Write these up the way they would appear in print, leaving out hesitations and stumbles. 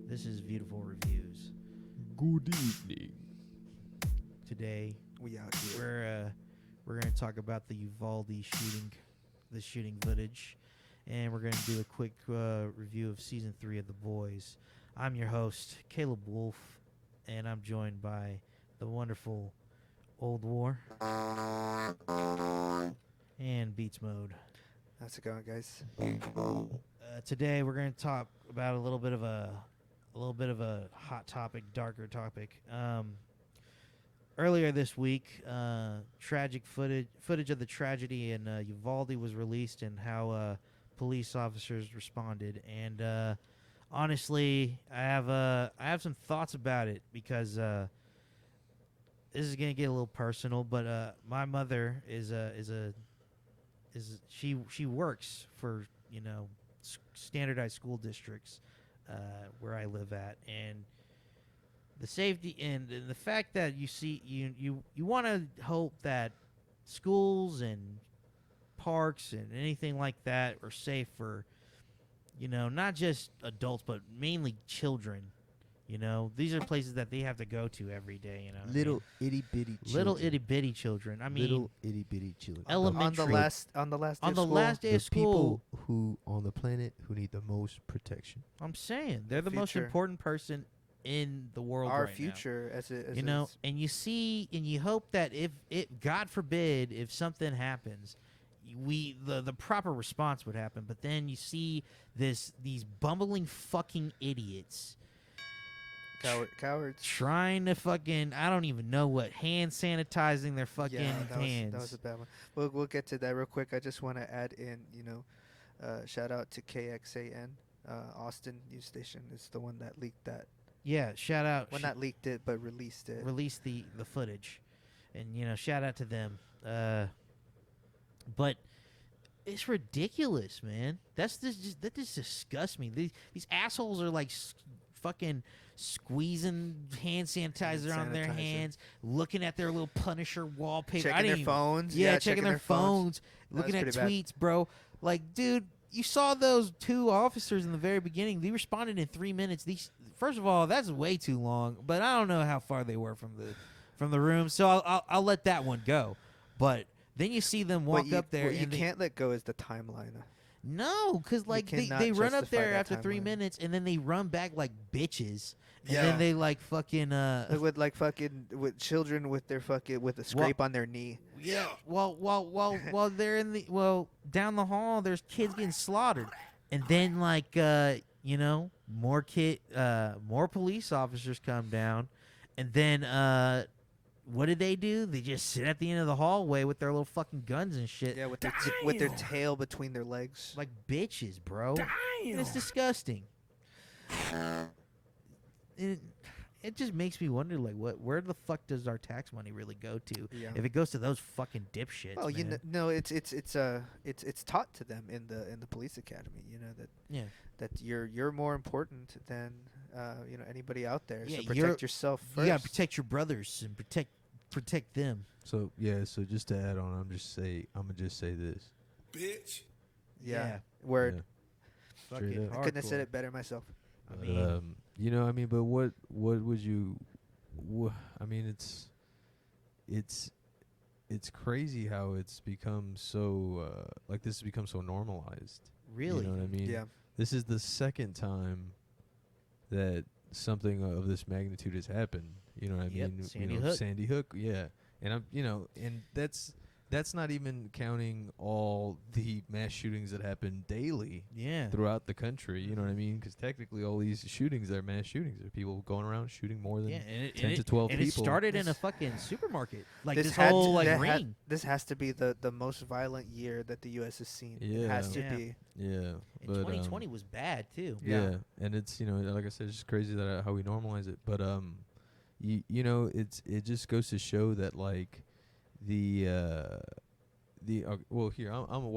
This is Viewtiful Reviews. Good evening. Today We out here. we're gonna talk about the Uvalde shooting, the shooting footage, and we're gonna do a quick review of season 3 of The Boys. I'm your host, Kaleb the Wolf, and I'm joined by the wonderful Oldwar and Beatsmode. How's it going, guys? Today we're going to talk about a little bit of a hot topic, darker topic. Earlier this week, tragic footage of the tragedy in Uvalde was released, and how police officers responded. And honestly, I have some thoughts about it, because this is going to get a little personal. But my mother she works for standardized school districts where I live at, and the safety and the fact that you want to hope that schools and parks and anything like that are safe for not just adults but mainly children. These are places that they have to go to every day. Little itty bitty children. Little itty bitty children. I mean, little itty bitty children. Elementary. On the last day on of the school, last day The of school. people who on the planet who need the most protection. I'm saying they're the most Future. important person in the world our right future as it and you see and you hope that if God forbid if something happens, the proper response would happen. But then you see these bumbling fucking idiots cowards. trying to fucking, I don't even know what, hand sanitizing their fucking hands. That was a bad one. We'll get to that real quick. I just want to add in, shout out to KXAN, Austin News Station is the one that leaked that. Yeah, shout out. Well, not leaked it, but released it. Released the footage, and shout out to them. But it's ridiculous, man. That just disgusts me. These assholes are like fucking squeezing hand sanitizer on their hands, looking at their little Punisher wallpaper. Checking their phones. Yeah, checking their phones, That looking was at pretty tweets, bro. Like, dude, you saw those two officers in the very beginning. They responded in 3 minutes. First of all, that's way too long. But I don't know how far they were from the room, so I'll let that one go. But then you see them walk up there, What you and can't let go is the timeline. no, because like they cannot run up justify there that after 3 timeline. minutes, and then they run back like bitches, and Yeah. then they like fucking with children with their with a scrape on their knee. yeah. While they're down the hall, there's kids getting slaughtered, and then like more police officers come down, and then what did they do? They just sit at the end of the hallway with their little fucking guns and shit. Yeah, with their tail between their legs. Like bitches, bro. And it's disgusting. It just makes me wonder, like, where the fuck does our tax money really go to? Yeah. If it goes to those fucking dipshits, Well, man. it's taught to them in the police academy. That you're more important than anybody out there. Yeah, so protect yourself first. You gotta protect your brothers and protect them. So just to add on, I'm gonna just say this. Bitch. Yeah. Word. Yeah. Fucking Straight up. I couldn't have said hardcore. it better myself. I mean, But what would you? It's crazy how it's become so this has become so normalized. really, You know what I mean? Yeah. This is the second time that something of this magnitude has happened. You know what I Yep, mean? Sandy Hook. Sandy Hook, yeah. And and that's not even counting all the mass shootings that happen daily yeah. throughout the country. You know what I mean? Because technically, all these shootings are mass shootings. There are people going around shooting more than Yeah, and 10 to 12 and people. it started in a This- fucking supermarket. Like this had whole to- like that had- ring. This has to be the most violent year that the U.S. has seen. It Yeah. has to Yeah. be. Yeah, And but 2020 was bad too. yeah, and it's like I said, it's just crazy that how we normalize it. But it just goes to show that like here while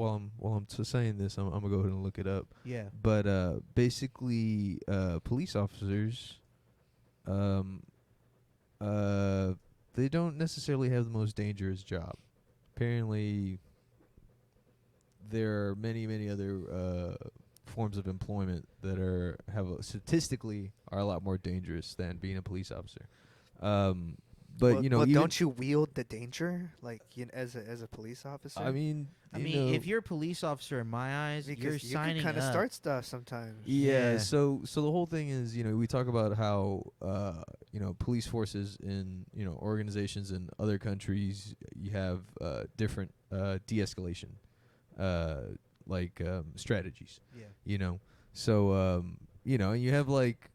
I'm saying this, I'm gonna go ahead and look it up. Yeah. But basically, police officers, they don't necessarily have the most dangerous job. Apparently, there are many other forms of employment that statistically are a lot more dangerous than being a police officer. But well, you know, well, even, don't you wield the danger like as a police officer? I mean, I you mean, know, if you're a police officer, in my eyes, you're because you can signing kind of up. start stuff sometimes. yeah, Yeah. so the whole thing is, you know, we talk about how you know, police forces in, you know, organizations in other countries, you have different de-escalation strategies, Yeah. you know. So you know, you have like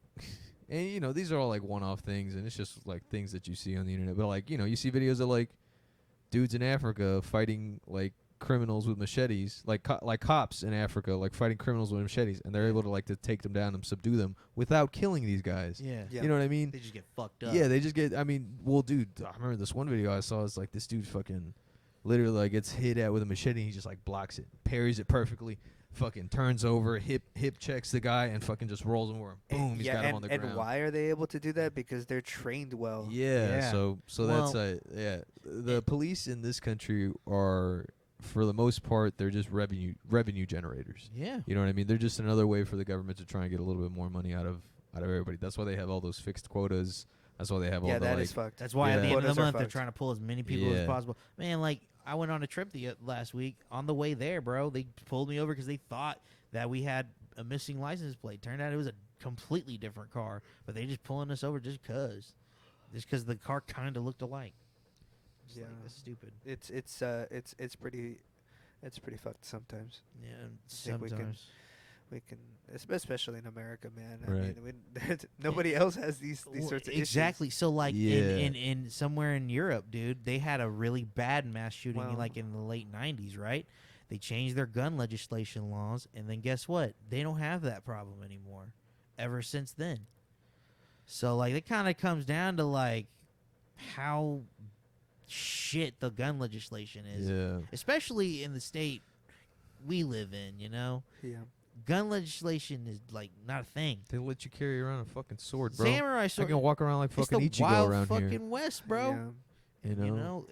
and you know, these are all like one-off things, and it's just like things that you see on the internet. But like, you know, you see videos of like dudes in Africa fighting like criminals with machetes, like cops in Africa like fighting criminals with machetes, and they're able to like to take them down and subdue them without killing these guys. Yeah. Yeah. You know what I mean? They just get fucked up. Yeah, they just get. I mean, well, dude, I remember this one video I saw. It's like this dude fucking literally like gets hit at with a machete. And he just like blocks it, parries it perfectly, fucking turns over, hip checks the guy, and fucking just rolls him over. And boom, he's got him on the ground. And why are they able to do that? Because they're trained well. Yeah, Yeah. so Well, that's yeah. The police in this country are, for the most part, they're just revenue generators. Yeah. You know what I mean? They're just another way for the government to try and get a little bit more money out of everybody. That's why they have all those fixed quotas. That's why they have all Yeah, the that like is fucked. That's why at Yeah. the end of Quotas the are month they're fucked. trying to pull as many people as Yeah. possible. Man, like I went on a trip last week. On the way there, bro, they pulled me over because they thought that we had a missing license plate. Turned out it was a completely different car, but they just pulling us over just cause the car kind of looked alike. Just like, Yeah. that's stupid. It's pretty fucked sometimes. Yeah, think sometimes. We can, especially in America, man. I Right. mean, nobody else has these Well, sorts of exactly. So like Yeah. in somewhere in Europe, dude, they had a really bad mass shooting Well- like in the late 90s, right? They changed their gun legislation laws, and then guess what? They don't have that problem anymore. Ever since then. So like it kind of comes down to like how shit the gun legislation is, yeah. especially in the state we live in. You know, issues. Yeah. gun legislation is like not a thing. They let you carry around a fucking sword, bro. Samurai I sword. can walk around like It's fucking the Ichigo wild around fucking here. West, bro. Yeah. You know? You know,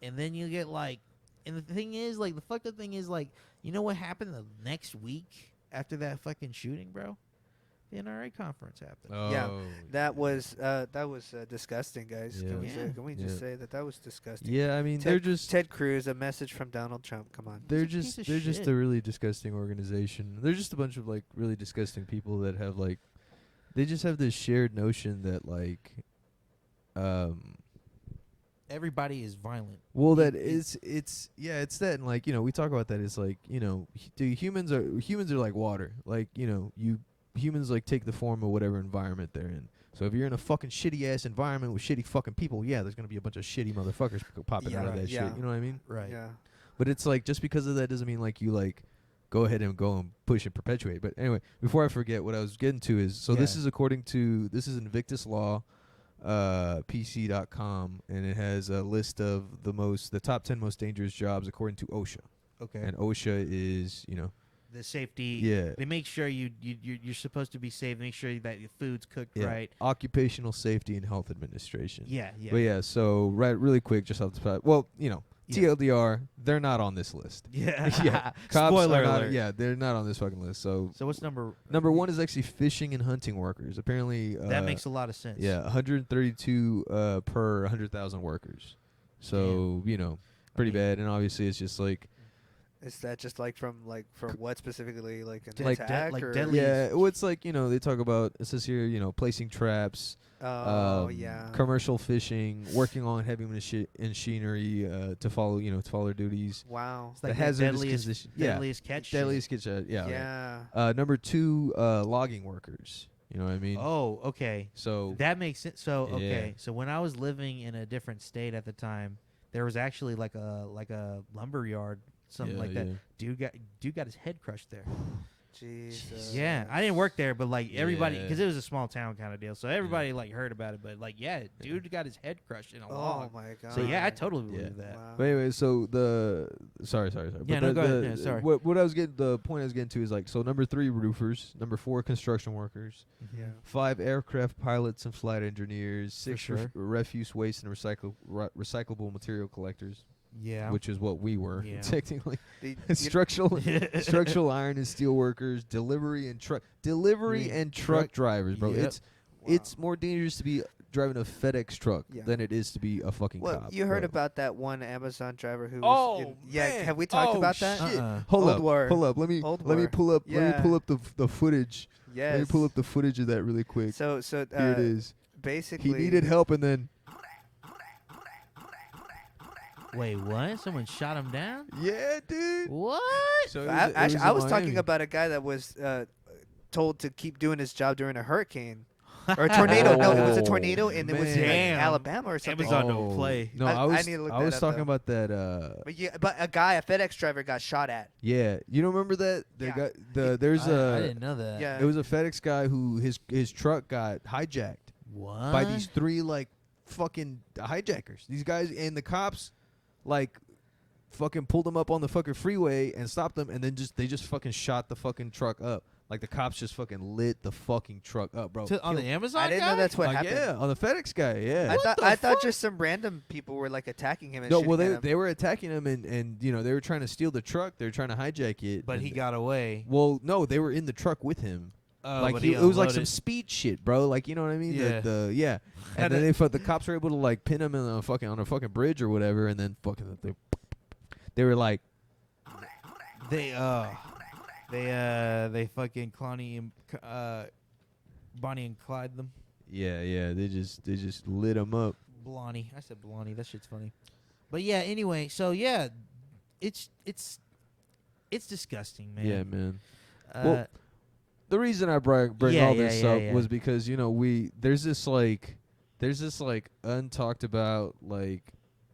and then you get like, and the thing is, like, the fucked up thing is, like, you know what happened the next week after that fucking shooting, bro? The NRA conference happened. Oh, Yeah, That was disgusting, guys. Yeah. Yeah. Can we just Yeah. say that was disgusting? Yeah, I mean, Ted, they're just Ted Cruz, a message from Donald Trump. Come on. they're He's a piece just of they're just shit. a really disgusting organization. They're just a bunch of like really disgusting people that have like they just have this shared notion that like Everybody is violent. well that It- it's yeah, it's that, and like, you know, we talk about that. It's like, you know, dude, humans are like water. Like, you know, humans like take the form of whatever environment they're in. So if you're in a fucking shitty ass environment with shitty fucking people, yeah, there's gonna be a bunch of shitty motherfuckers popping out of Yeah, that yeah. shit. You know what I mean? Right. Yeah. But it's like, just because of that doesn't mean like you like go ahead and go and push and perpetuate. But anyway, before I forget, what I was getting to is, so this Yeah. is according to, this is Invictus Law, PC.com, and it has a list of the top 10 most dangerous jobs according to OSHA. Okay. And OSHA is, you know, The safety. Yeah. They make sure you're supposed to be safe. Make sure that your food's cooked yeah, right. Occupational Safety and Health Administration. Yeah. Yeah. But yeah, so really quick, just off the top. Well, you know, Yeah. TLDR, they're not on this list. Yeah. Yeah, cops Spoiler are not, alert. yeah, they're not on this fucking list. So So what's number? number one is actually fishing and hunting workers. Apparently, That makes a lot of sense. yeah, 132 per 100,000 workers. So you know, pretty mean- bad. And obviously, it's just like Is that just like from what specifically, like an Like attack like or? deadly- yeah, well, it's like, you know, they talk about, it says here, you know, placing traps. Oh yeah. Commercial fishing, working on heavy machinery to follow their duties. Wow. It's like The the hazardous deadliest, condition- deadliest catch. shit. Deadliest catch, yeah. Yeah. Number two, logging workers. You know what I mean? Oh, okay. So That makes sense. So Yeah. okay. So when I was living in a different state at the time, there was actually like a lumber yard, something yeah, like that. yeah. Dude got his head crushed there. Jesus. Yeah, I didn't work there, but like everybody, Yeah. because it was a small town kind of deal, so everybody like heard about it. But like, yeah, dude got his head crushed in a Oh log. my god. So yeah, I totally Yeah. believe that. Wow. But anyway, so sorry. Yeah, But no, the, go ahead. the- Yeah, sorry. What I was getting, the point I was getting to is like, so number 3, roofers. Number 4, construction workers. Yeah. 5, aircraft pilots and flight engineers. 6, sure. refuse waste and recyclable material collectors. Yeah. which is what we were Yeah. technically. The- Structural iron and steel workers, delivery and truck Truck. drivers, bro. Yep. It's more dangerous to be driving a FedEx truck Yeah. than it is to be a fucking Well, cop. you heard bro. about that one Amazon driver who was Oh, yeah, man. have we talked Oh, about that? shit. Uh-uh. Hold up, Oldwar. hold up. Let me Oldwar. pull up. Let Yeah. me pull up the footage. Yes. Let me pull up the footage of that really quick. So Here it is. basically He needed help, and then Wait, what? Someone shot him down? yeah, dude. What? So Actually, I was in talking Miami. about a guy that was told to keep doing his job during a hurricane or a tornado. No, it was a Oh, tornado, and it was in like, man. Alabama or something. Amazon don't play. No, I- I I was need to look I that was up, talking though. about that. But a guy, a FedEx driver, got shot at. Yeah, you don't remember that? They Yeah. got there's I didn't know that. Yeah. it was a FedEx guy who his truck got hijacked What? by these 3 like fucking hijackers. These guys and the cops like fucking pulled them up on the fucking freeway and stopped them, and then they just fucking shot the fucking truck up. Like the cops just fucking lit the fucking truck up, bro. On the Amazon I didn't guy? know that's what Like, happened. yeah, on the FedEx guy, yeah. I thought just some random people were like attacking him. And No, shooting well at him. they were attacking him and you know they were trying to steal the truck. They were trying to hijack it. But and he got away. well, no, they were in the truck with him. Oh, Like but it was like some unloaded. speed shit, bro. Like you know what I mean? Yeah. Yeah. And then the cops were able to like pin him in a fucking on a fucking bridge or whatever, and then fucking they were like, They fucking Bonnie and Clyde them. yeah, they just lit him up. Blondie. I said Blondie. That shit's funny. But yeah, anyway, so yeah, it's disgusting, man. Yeah, man. Uh, Well, the reason I bring Yeah, all yeah, this yeah, up yeah. was because you know there's this like untalked about like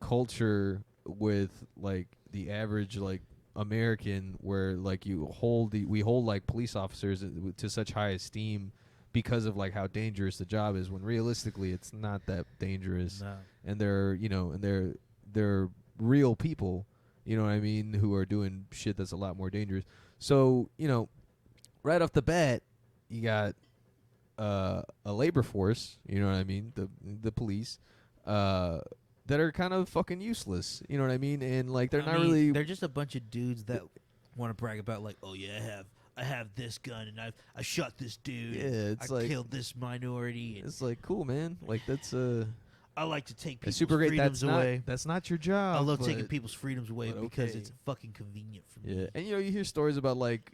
culture with like the average like American where like we hold like police officers to such high esteem because of like how dangerous the job is when realistically it's not that dangerous, no. and they're real people, you know what I mean, who are doing shit that's a lot more dangerous. So you know, right off the bat, you got a labor force, you know what I mean, the police, that are kind of fucking useless, you know what I mean, and like they're not really. They're just a bunch of dudes that want to brag about like, oh yeah, I have this gun and I shot this dude. Yeah, it's I like killed this minority. And it's like cool, man. Like that's I like to take that's people's super great. freedoms away. That's not your job. I love but- taking people's freedoms away but because okay. it's fucking convenient for me. Yeah, and you know you hear stories about like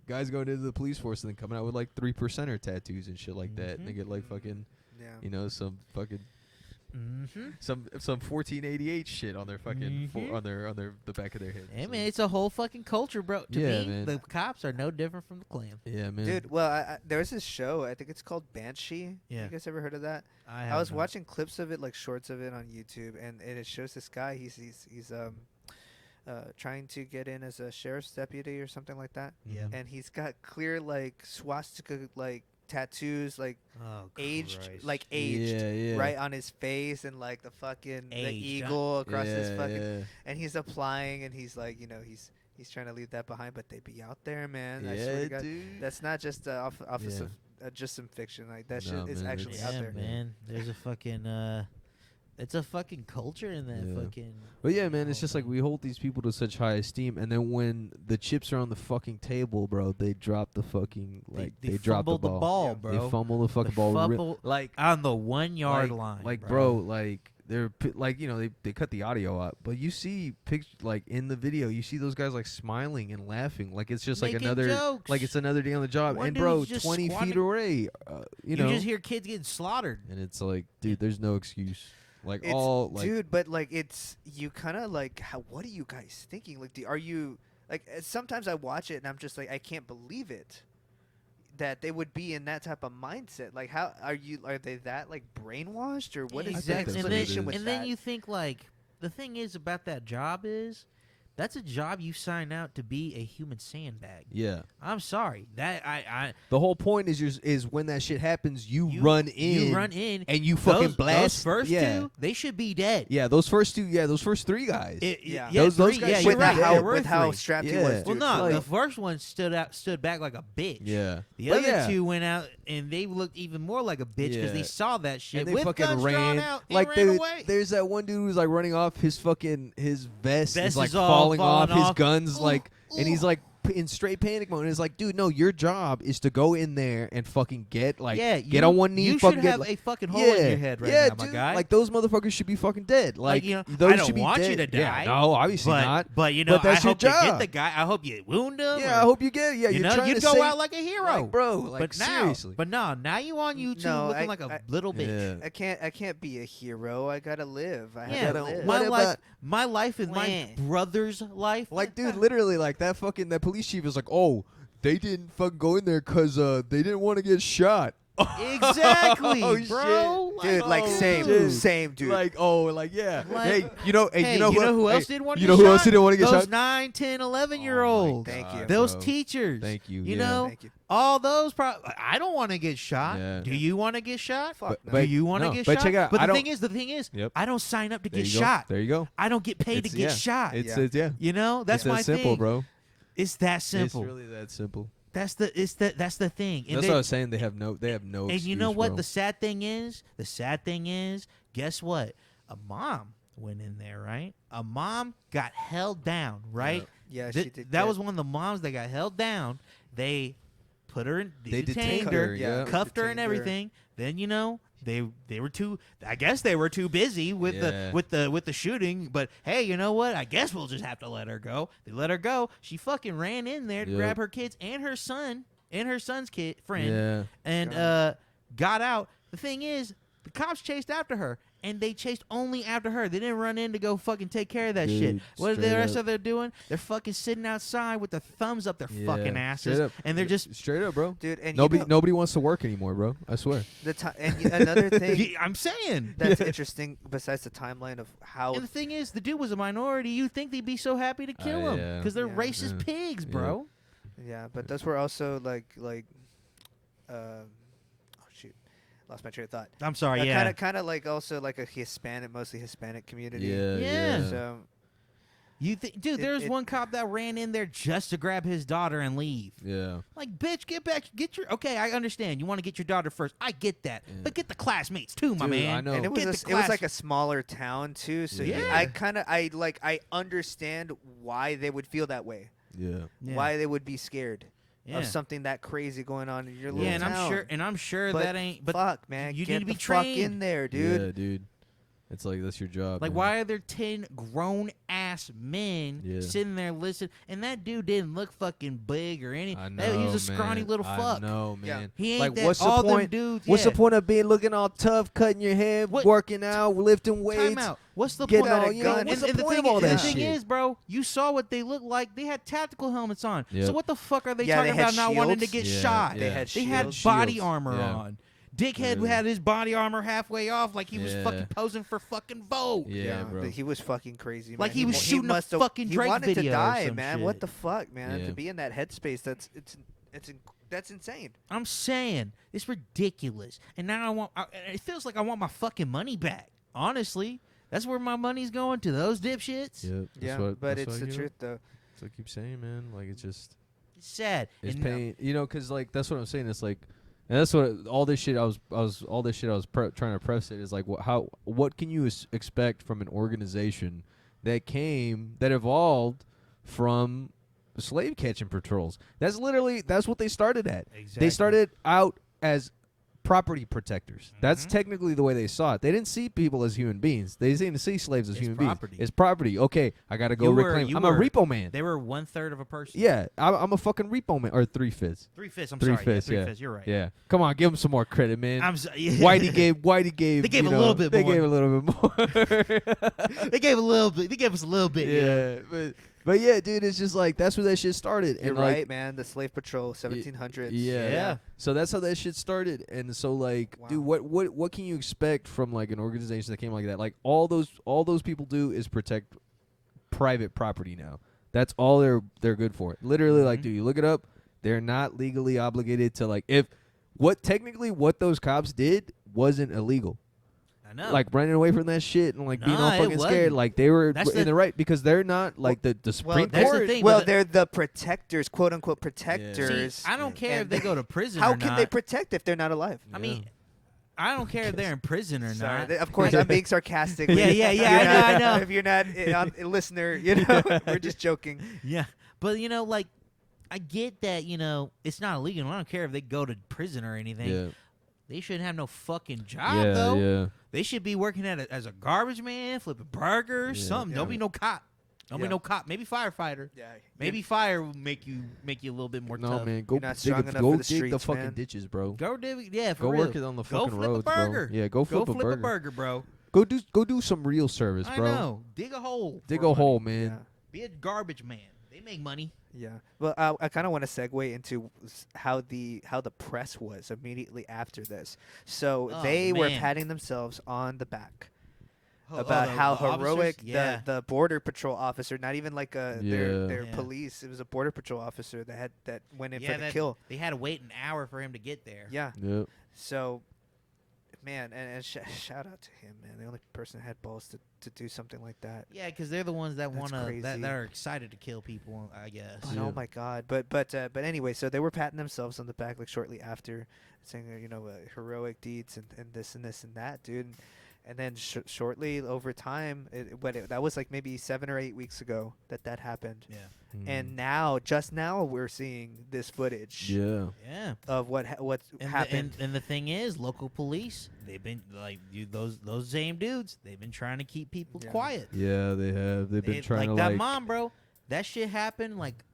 guys going into the police force and then coming out with like 3%er tattoos and shit like that. And they Mhm. get like fucking Yeah. some fucking Mm-hmm. some 1488 shit on their fucking Mhm. on their the back of their head. Hey So- man, it's a whole fucking culture, bro. To Yeah, me, man. the cops are no different from the Klan. yeah, man. Dude, well, there's this show. I think it's called Banshee. Yeah. You guys ever heard of that? I have was not. watching clips of it, like shorts of it on YouTube, and it shows this guy. He's trying to get in as a sheriff's deputy or something like that, Yeah. and he's got clear like swastika like tattoos, like Oh, aged, Christ. like aged, yeah. right on his face, and like the fucking the Aged, huh? eagle across his Yeah, fucking, yeah. and he's applying, and he's like, he's trying to leave that behind, but they be out there, man. I swear Yeah, to God. dude. That's not just off of Yeah. some, just some fiction. Like that No, shit is man, actually it's- out yeah, there. man. There's a fucking it's a fucking culture in that Yeah. fucking. But yeah, man, it's whole just like thing. we hold these people to such high esteem, and then when the chips are on the fucking table, bro, they drop the fucking they drop the fumble ball. Yeah. bro. They fumble the fucking They ball, fumble like on the 1 yard like, line. like bro, like they're like they cut the audio out, but you see like in the video, you see those guys like smiling and laughing, like it's just like Making another jokes. like it's another day on the job, One and bro, dude's just 20 feet squatting- away, you know, just hear kids getting slaughtered. and it's like, dude, there's no excuse, like It's, all like. dude, but like it's you kind of like what are you guys thinking? Like, are you like? Sometimes I watch it and I'm just like, I can't believe it that they would be in that type of mindset. Like, how are you? Are they that like brainwashed or what is the think that's what it explanation is. with And that? then you think like the thing is about that job is That's a job you sign out to be a human sandbag. Yeah. I'm sorry. That I The whole point is when that shit happens, you run in. You run in. And you fucking blast. Those first two, they should be dead. Yeah, those first two. Yeah, those first three guys. Those guys Yeah, should you're be right. dead. There were with how three. strapped he Yeah. was. Well, Dude. no, Like- the first one stood back like a bitch. Yeah. The But other yeah. two went out and they looked even more like a bitch because Yeah. they saw that shit And they with fucking guns drawn ran. out. They Like ran dude, away. there's that one dude who's like running off his vest is Vest like is all falling off. falling His off. guns Ooh, like, and he's ooh. like in straight panic mode. And it's like, dude, no, your job is to go in there and fucking get get on one knee. You fucking should get, have like, a fucking hole in your head right yeah, now, my dude, guy. Like those motherfuckers should be fucking dead. Like, you know, those I don't should be want you dead. to die. Yeah, no, obviously but, not. But you know, But that's I your hope you job. get the guy. I hope you wound him. Yeah, or, I hope you get. Yeah, you you're know, trying you'd to go save, out like a hero, like, bro. Like but now, seriously. But now you on YouTube No, looking I- like a I- little bitch. Yeah. I can't be a hero. I gotta live. I Yeah, gotta live. my What life, about- my life, and my When? brother's life. Like, dude, literally, like that police chief is like, oh, they didn't fucking go in there because they didn't want to get shot. Exactly, Oh, bro. shit. Dude, like Oh, same, dude. same dude. Like, oh, like, yeah. Like- hey, you know, Hey, you know who else hey, didn't want to you get know shot? who else didn't want to get Those shot? 9, 10, 11-year-olds. Thank you. Those bro. teachers. Thank you. You yeah. know, Thank you. all those. I don't want to get shot. Yeah. Do you want to get shot? Fuck no. Do you want to no, get but shot? check out, but I the don't- thing is, Yep. I don't sign up to There get you go. shot. There you go. I don't get paid to get shot. It's Yeah. yeah. You know, that's it's my that simple, thing. bro. It's that simple. It's really that simple. That's the thing. And That's they- what I was saying. They have no. And you know excuse, what? bro. The sad thing is, guess what? A mom went in there, right? A mom got held down, right? Yeah, Th- she did. that get- was one of the moms that got held down. They put her in, They detained detained her, her, yeah. cuffed her and Detained her. everything. Then you know they were too. I guess they were too busy with Yeah. the shooting. But hey, you know what? I guess we'll just have to let her go. They let her go. She fucking ran in there to Yep. grab her kids and her son and her son's friend Yeah. and God. got out. The thing is, the cops chased after her, and they chased only after her. They didn't run in to go fucking take care of that shit. Dude, What are the straight rest up. of them doing? They're fucking sitting outside with their thumbs up their Yeah, fucking asses, straight up. and they're just. Straight up, bro. dude, and Nobody, you know, nobody wants to work anymore, bro. I swear. another thing I'm saying. that's interesting besides the timeline of how And the thing is, the dude was a minority. You'd think they'd be so happy to kill him yeah. because they're Yeah. racist Yeah. pigs, Yeah. bro. yeah, but those were also oh shoot, lost my train of thought. I'm sorry. Yeah. Kind of like also like a mostly Hispanic community. Yeah. Yeah. So You think, dude? There was one cop that ran in there just to grab his daughter and leave. Yeah. Like, bitch, get back. Get your. Okay, I understand. You want to get your daughter first. I get that. Yeah. But get the classmates too, my Dude, man. I know. and it was Get the it was class- like a smaller town too. So Yeah. I understand why they would feel that way. Yeah. Yeah. Why they would be scared Yeah. of something that crazy going on in your little Yeah, and town. I'm sure But that ain't. But fuck, man, you get need to be the fuck trained. in there, dude. Yeah, dude. It's like that's your job. like, man. why are there 10 grown ass men Yeah. sitting there listening? And that dude didn't look fucking big or any. I He know, was a scrawny man. little I fuck. know, Yeah. man. He ain't like, that. what's the all point? them dudes. What's yeah. the point of being looking all tough, cutting your hair, What- working out, lifting weights? Time out. What's the Getting point? all- all, you know, gun. what's And the the point thing, of all the that thing shit? is, bro, you saw what they looked like. They had tactical helmets on. Yep. So what the fuck are they Yeah, they talking had about not wanting to shields. get Yeah, shot? yeah. They They had shields. body Shields. armor Yeah. on. Dickhead Really. had his body armor halfway off like he was Yeah. fucking posing for fucking Vogue. Yeah, bro. He was fucking crazy. Like man. he was shooting a must've- fucking he Drake wanted video to or die, some man. shit. What the fuck, man? Yeah. To be in that headspace, that's insane. I'm saying it's ridiculous, and now it feels like I want my fucking money back. Honestly, that's where my money's going to those dipshits. Yeah, Yeah, what, but that's it's what the I truth though. That's what I keep saying, man. Like it's just It's sad. it's And, pain, you know, because like that's what I'm saying. It's like, and that's what all this shit I was trying to press it is like what can you expect from an organization that evolved from slave catching patrols? That's what they started at. Exactly. They started out as property protectors. That's Mhm. technically the way they saw it. They didn't see people as human beings. They didn't see slaves as It's human property. beings. It's property. Okay, I gotta go You were- reclaim. you I'm were- a repo man. They were 1/3 of a person. Yeah, I'm a fucking repo man. Or 3/5. 3/5. I'm Three sorry. fifths, Yeah, yeah. 3/5. You're right. Yeah, come on, give him some more credit, man. Yeah. Whitey gave. They gave you a know, little bit They more. gave a little bit more. They gave a little bit. They gave us a little bit. yeah, but yeah, dude, it's just like that's where that shit started. You're and like, right, man. The slave patrol, 1700s. Yeah. Yeah. So that's how that shit started. And so like, Wow. dude, what can you expect from like an organization that came like that? Like all those people do is protect private property now. That's all they're good for. Literally, like, Mhm. dude, you look it up. They're not legally obligated to like if what those cops did wasn't illegal. I know. Like running away from that shit and like being all Nah, it fucking scared. wasn't. Like they were That's in the right because they're not like the Supreme that's the Court. thing. Well, but they're the protectors, quote unquote protectors. See, I don't care And if they go to prison How or can not. they protect if they're not alive? I mean, I don't care if they're in prison or Sorry, not. of course, I'm being sarcastic. Yeah, yeah, If yeah, you're I know, not- I know. If you're not a listener, you know, we're just joking. Yeah, but like, I get that it's not illegal. I don't care if they go to prison or anything. Yeah, They shouldn't have no fucking job yeah, though. yeah. They should be working as a garbage man, flipping burgers, Yeah. something. Don't Yeah. be no cop. Don't be Yeah. no cop. Maybe firefighter. Yeah, Maybe fire will make you a little bit more No tough. man, go You're not dig, strong enough go for the dig the streets, fucking man. ditches, bro. Go yeah, for Go real. work it on the Go fucking flip roads, a burger. bro. Yeah, go flip a a burger. burger, bro. Go do some real service, I bro. know. Dig a hole. Dig for a money. hole, man. Yeah. Be a garbage man. They make money. Yeah. Well, I kind of want to segue into how the press was immediately after this. So Oh, they were man. patting themselves on the back Oh, about the how officers? heroic Yeah. the border patrol officer, not even like Yeah. their Yeah. police. It was a border patrol officer that went in Yeah, for the that- kill. They had to wait an hour for him to get there. Yeah. Yep. So, man, and shout out to him, man. The only person that had balls to do something like that. Yeah, because they're the ones that That's want to crazy. that are excited to kill people. I guess. But, Yeah. oh my God! But anyway, so they were patting themselves on the back like shortly after, saying heroic deeds and this and this and that, dude. And then shortly over time, that was like maybe 7 or 8 weeks ago that happened. Yeah. And now, just now, we're seeing this footage yeah, Yeah. of what happened. And the thing is, local police, they've been like those same dudes. They've been trying to keep people Yeah. quiet. yeah, they have. They've been trying to that like. mom, bro. That shit happened. Like,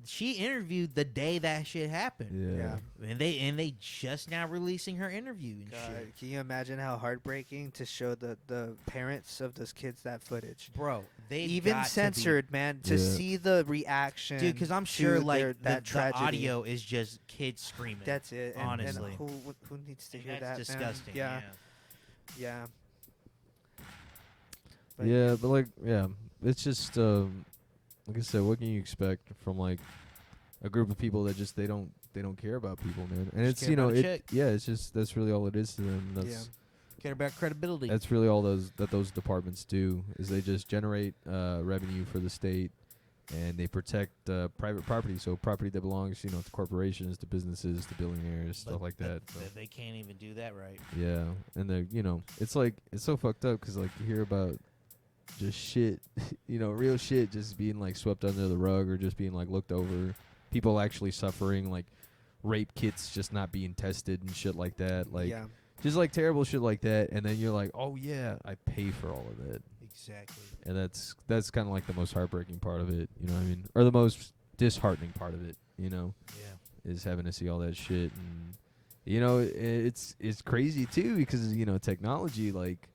she interviewed the day that shit happened. Yeah. And they just now releasing her interview and God, shit. can you imagine how heartbreaking to show the parents of those kids that footage? Bro, they Even censored, man, to Yeah. see the reaction. dude. Because I'm to sure like that the tragedy. audio is just kids screaming. That's it. And honestly. who needs to And hear that's that? man? disgusting. Yeah, yeah. But Yeah, but like, yeah, it's just like I said, what can you expect from like a group of people that just they don't care about people, man? And Just it's care about a it check. yeah, it's just that's really all it is to them. That's Yeah. Care about credibility. that's really all those departments do is they just generate revenue for the state and they protect private property, so property that belongs to corporations, to businesses, to billionaires, stuff like that. So. They can't even do that right. Yeah, and it's like it's so fucked up because like you hear about just shit, real shit just being like swept under the rug or just being like looked over. People actually suffering, like rape kits just not being tested and shit like that. Like yeah. just like terrible shit like that. And then you're like, oh yeah, I pay for all of that. Exactly. And that's kind of like the most heartbreaking part of it. You know what I mean? Or the most disheartening part of it. Yeah. Is having to see all that shit. And it's crazy too because technology, like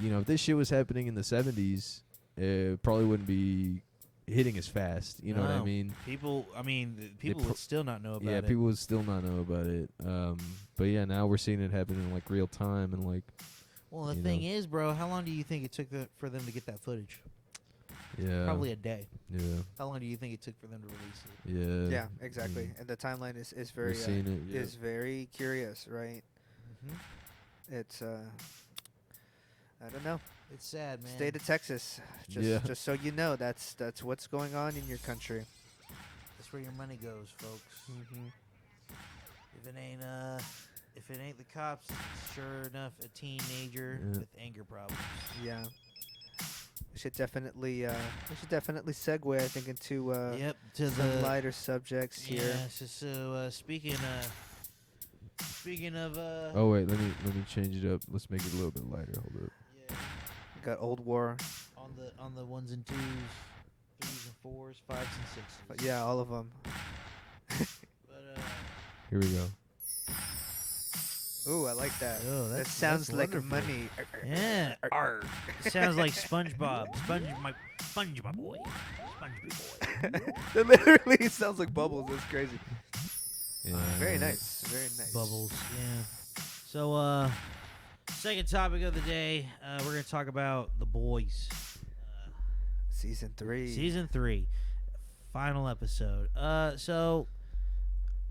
if this shit was happening in the 70s, it probably wouldn't be hitting as fast. You know what I No. mean? People pro- would still not know about Yeah, it. people would still not know about it. But yeah, now we're seeing it happen in like real time and like Well, the you thing know. is, bro, how long do you think it took for them to get that footage? yeah, Probably a day. yeah, How long do you think it took for them to release it? yeah, Yeah, exactly. Mm. And the timeline is We're very seeing it. Yeah. is very curious, right? Mm-hmm. It's I don't know. It's sad, man. State of Texas. Yeah. Just so you know, that's what's going on in your country. That's where your money goes, folks. Mm-hmm. If it ain't the cops, it's sure enough a teenager Yeah. with anger problems. Yeah. We should definitely segue, I think, into Yep, to some the lighter subjects here. Yeah. So speaking of Oh wait, let me change it up. Let's make it a little bit lighter. Hold up. yeah, We got Oldwar. on the ones and twos, threes and fours, fives and sixes. But yeah, all of them. But Here we go. Ooh, I like that. Oh, That that's- sounds that's like wonderful. money. yeah, it sounds like SpongeBob. SpongeBob boy. SpongeBob boy. That literally sounds like bubbles. That's crazy. Yeah. Very nice. Very nice. Bubbles. Yeah. So second topic of the day, we're gonna talk about The Boys. Season 3. Season 3, final episode. So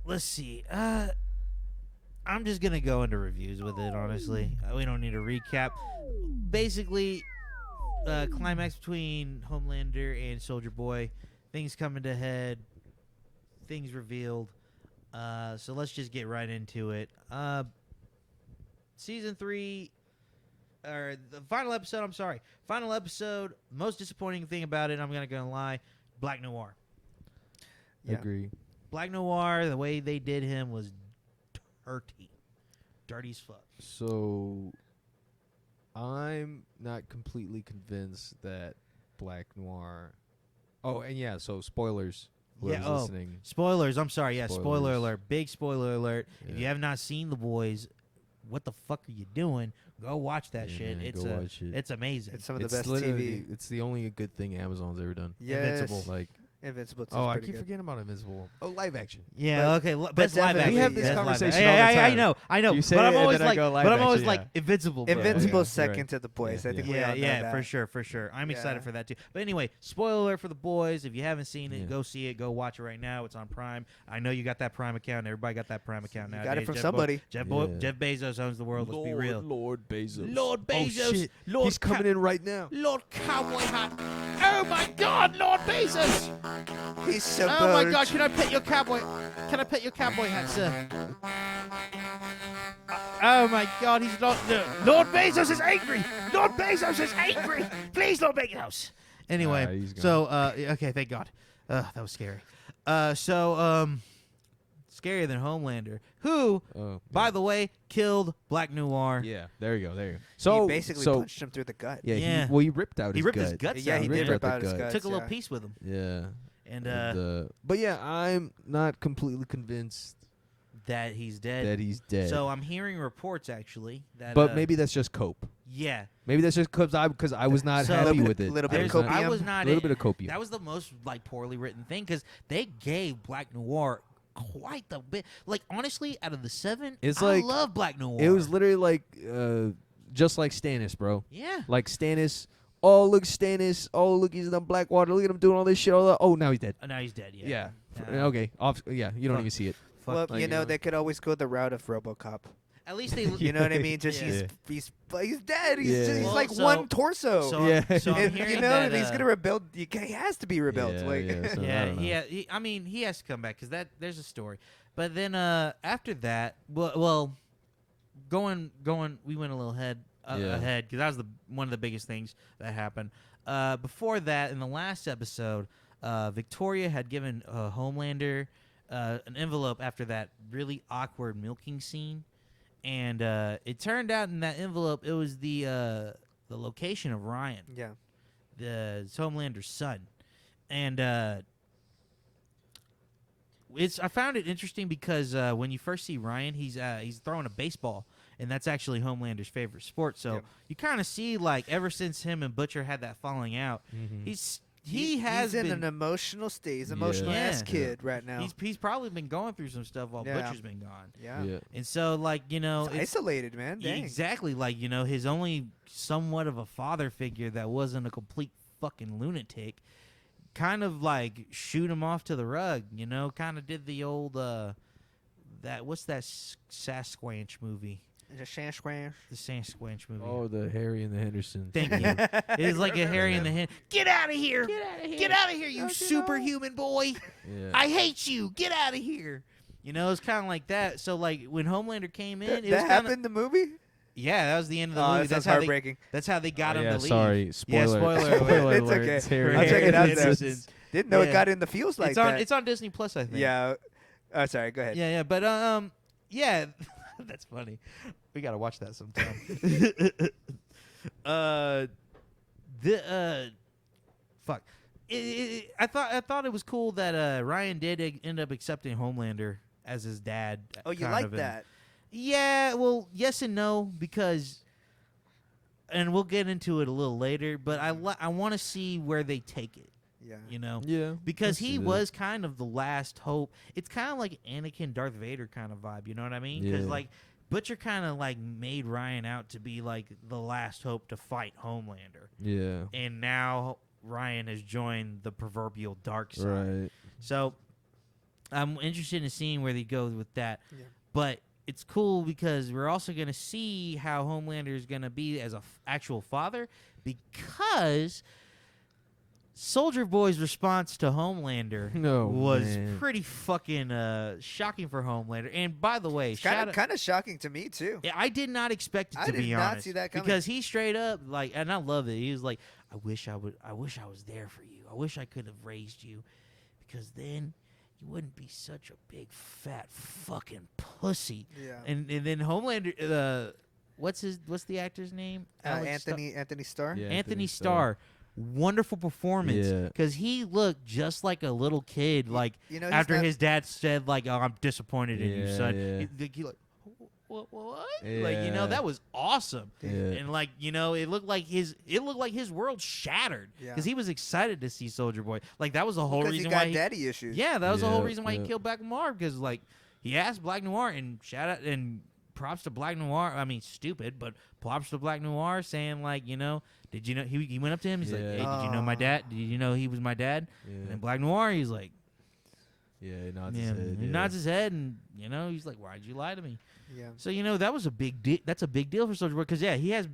let's see. I'm just gonna go into reviews with it. Honestly, we don't need a recap. Basically, climax between Homelander and Soldier Boy. Things coming to head. Things revealed. So let's just get right into it. Season 3, or the final episode. I'm sorry, final episode. Most disappointing thing about it, I'm not gonna lie, Black Noir. Yeah. Agree. Black Noir, the way they did him was dirty as fuck. So I'm not completely convinced that Black Noir. Oh, and yeah, so spoilers. Whoever's Yeah, listening. Spoilers. I'm sorry. Yeah, spoiler Spoilers. alert. Big spoiler alert. If you Yeah. have not seen The Boys, what the fuck are you doing? Go watch that Yeah, shit. man, It's go watch it. it's amazing. It's some of the It's best literally- TV. It's the only good thing Amazon's ever done. Yes. Invincible. Like, Invincible. oh, I pretty keep good. forgetting about Invincible. Oh, live action. Yeah. Okay. Best live definitely- action. We have this Best live conversation action. all the Yeah, I time. know. I know. You say but I'm it, and always then I like, go live but I'm always action, like yeah. Invincible. Bro. Invincible's Yeah, second right. to The Boys. Yeah, I think yeah. we all know Yeah, that. for sure. I'm excited Yeah. for that too. But anyway, spoiler alert for The Boys. If you haven't seen it, Yeah. go see it. Go watch it right now. It's on Prime. I know you got that Prime account. Everybody got that Prime account now. You got it from somebody. Jeff Yeah. Bezos owns the world. Let's be real. Lord Bezos. Lord Bezos. Oh, shit. Lord He's coming in right now. Lord Cowboy Hat. Oh my God, Lord Bezos. He's so Oh my God, can I pet your cowboy? Can I pet your cowboy hat, sir? Oh my God, he's not. Lord Bezos is angry. Lord Bezos is angry. Please, Lord Bezos. Anyway, he's gone. so okay, thank God. That was scary. Scarier than Homelander, who, Oh, by the way, killed Black Noir. yeah. There you go. So he basically punched. punched him through the gut. Yeah. Yeah. He ripped out He his ripped gut. his guts Yeah, out. he Ripped did out rip the out his gut. guts. Took a little yeah. piece with him, Yeah. and But yeah, I'm not completely convinced that he's dead. that he's dead. So I'm hearing reports actually that. but maybe that's just cope. Yeah. Maybe that's just because I was not So- happy Little with bit- it. little bit of I was not- copium. I was not. little bit of copium. That was the most like poorly written thing because they gave Black Noir quite the bit. Like honestly, out of the 7, It's I like- love Black Noir. It was literally like just like Stannis, bro. yeah. Like Stannis. Oh look, Stannis. Oh look, he's in the Blackwater. Look at him doing all this shit. Oh, now he's dead. Oh, now he's dead. Yeah. Yeah. Nah, Okay. Off. Yeah. You don't Fuck. even see it. fuck. Well, like, you you know, know. they could always go the route of RoboCop. At least they. You know what I mean? Just Yeah. he's dead. He's, Yeah. just, he's Well, like so- one torso. So, Yeah. so I'm and, hearing you know, that, and he's gonna rebuild. He has to be rebuilt. Yeah, like, yeah, so- I Yeah, don't know. I mean, he has to come back because there's a story. But then after that, well, going, we went a little ahead because that was one of the biggest things that happened. Before that, in the last episode, Victoria had given Homelander an envelope after that really awkward milking scene, and it turned out in that envelope it was the location of Ryan, yeah. the Homelander's son, and I found it interesting because when you first see Ryan, he's throwing a baseball, and that's actually Homelander's favorite sport. So Yep. you kind of see like ever since him and Butcher had that falling out, Mhm. he has he's in been an emotional state. He's an Yeah. emotional ass Yeah. kid right now. he's probably been going through some stuff while Yeah. Butcher's been gone, yeah. Yeah. and so like He's isolated, man. Dang. exactly like his only somewhat of a father figure that wasn't a complete fucking lunatic kind of like shoot him off to the rug, kind of did the old what's that Sasquatch movie, Just shan squash. the Sasquatch movie. Oh, the Harry and the Hendersons. Thank you. It was like a Harry in the Hen. Get out of here! Get out of here, you superhuman boy! Yeah. I hate you! Get out of here! It's kind of like that. So like when Homelander came in, That, it was that kind happened of in the movie? yeah, that was the end of the Oh, movie. that That's sounds how they. heartbreaking. That's how they got him yeah, to leave. sorry. Spoiler. Yeah, spoiler alert. Spoiler It's alert. okay. It's Harry I'll and check it the out Hendersons. then. Didn't know Yeah. it got in the feels like It's on. that. It's on Disney Plus, I think. Yeah. Oh, sorry. Go ahead. Yeah, but yeah, that's funny. We gotta watch that sometime. Fuck. I thought it was cool that Ryan did end up accepting Homelander as his dad. Oh, you kind like of, and- that? Yeah, well, yes and no because, and we'll get into it a little later. But I want to see where they take it. Yeah. Yeah. Because I see he that. was kind of the last hope. It's kind of like Anakin Darth Vader kind of vibe. You know what I mean? Because Yeah. like Butcher kind of like made Ryan out to be like the last hope to fight Homelander, Yeah. and now Ryan has joined the proverbial dark side. Right. So I'm interested in seeing where they go with that. Yeah. But it's cool because we're also going to see how Homelander is going to be as a actual father, because Soldier Boy's response to Homelander No, was man. pretty fucking shocking for Homelander. And by the way, shout out, Kind of shocking to me too. yeah, I did not expect it I to did be not honest, see that coming. because he straight up like, and I love it. He was like, I wish I was there for you. I wish I could have raised you, because then you wouldn't be such a big fat fucking pussy. Yeah. And then Homelander, what's the actor's name? Alex Anthony Starr. Yeah, Anthony Starr. Wonderful performance, Yeah. because he looked just like a little kid. Like You know, he's after not- his dad said, like, "Oh, I'm disappointed in you, Yeah, son." yeah. He like, what? Like, you know, Yeah. that was awesome. Yeah. And like, you know, it looked like his world shattered, Yeah. because he was excited to see Soldier Boy. Like that was the whole Because reason he got why. daddy issues. Yeah, that was the whole Yeah, reason why he yeah. killed Black Noir, because like he asked Black Noir, and shout out and props to Black Noir. I mean, stupid, but props to Black Noir, saying like, you know, did you know he went up to him? He's like, Yeah. hey, did you know my dad? Did you know he was my dad? And Yeah. then Black Noir, he's like, Yeah. He nods yeah, his head. he yeah. nods his head, and you know, he's like, why'd you lie to me? Yeah. So you know, that was a big that's a big deal for Soldier Boy, because yeah, he has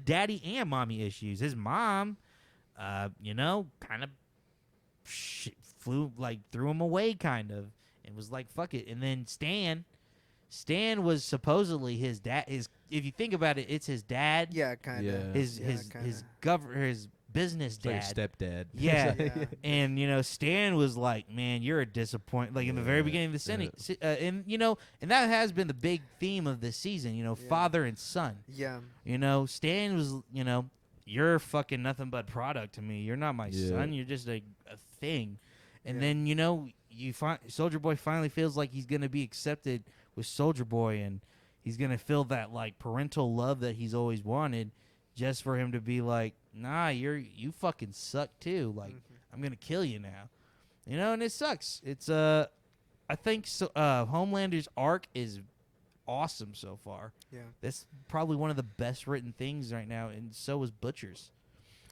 daddy and mommy issues. His mom, you know, kind of threw him away, kind of, and was like, fuck it. And then Stan was supposedly his dad. If you think about it, it's his dad. Yeah, kind of. Yeah. His business It's like dad. stepdad. Yeah. Yeah. And you know, Stan was like, "Man, you're a disappointment." Like in the very Yeah, beginning of the Senate, and you know, and that has been the big theme of this season. You know, Yeah. father and son. Yeah. You know, Stan was, you know, you're fucking nothing but product to me. You're not my Yeah. son. You're just a thing. And Yeah. then you know, you find Soldier Boy finally feels like he's gonna be accepted with Soldier Boy, and he's gonna feel that like parental love that he's always wanted, just for him to be like, nah, you fucking suck too. Like, I'm gonna kill you now, you know. And it sucks. It's I think so. Homelander's arc is awesome so far. Yeah. That's probably one of the best written things right now, and so is Butcher's.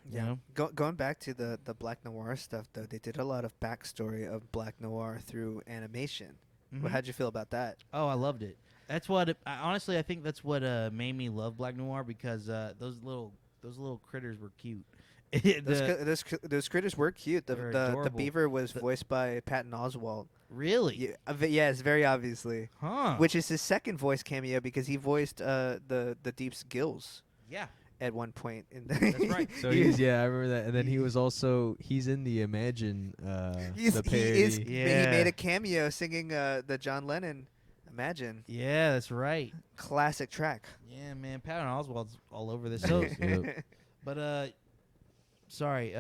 You Yeah. know? Going back to the Black Noir stuff, though, they did a lot of backstory of Black Noir through animation. Mhm. Well, how'd you feel about that? Oh, I loved it. That's what honestly I think that's what made me love Black Noir, because those little critters were cute. Those critters were cute. The They're the adorable. beaver was The- voiced by Patton Oswalt. Really? Yeah, yes, very obviously. Huh? Which is his second voice cameo, because he voiced the Deep's Gills Yeah. at one point. In That's right. So he's I remember that, and then he's in the Imagine the parody. He Yeah. made a cameo singing the John Lennon Imagine. Yeah, that's right. Classic track. Yeah, man, Patton Oswalt's all over this. So, Yep. but sorry.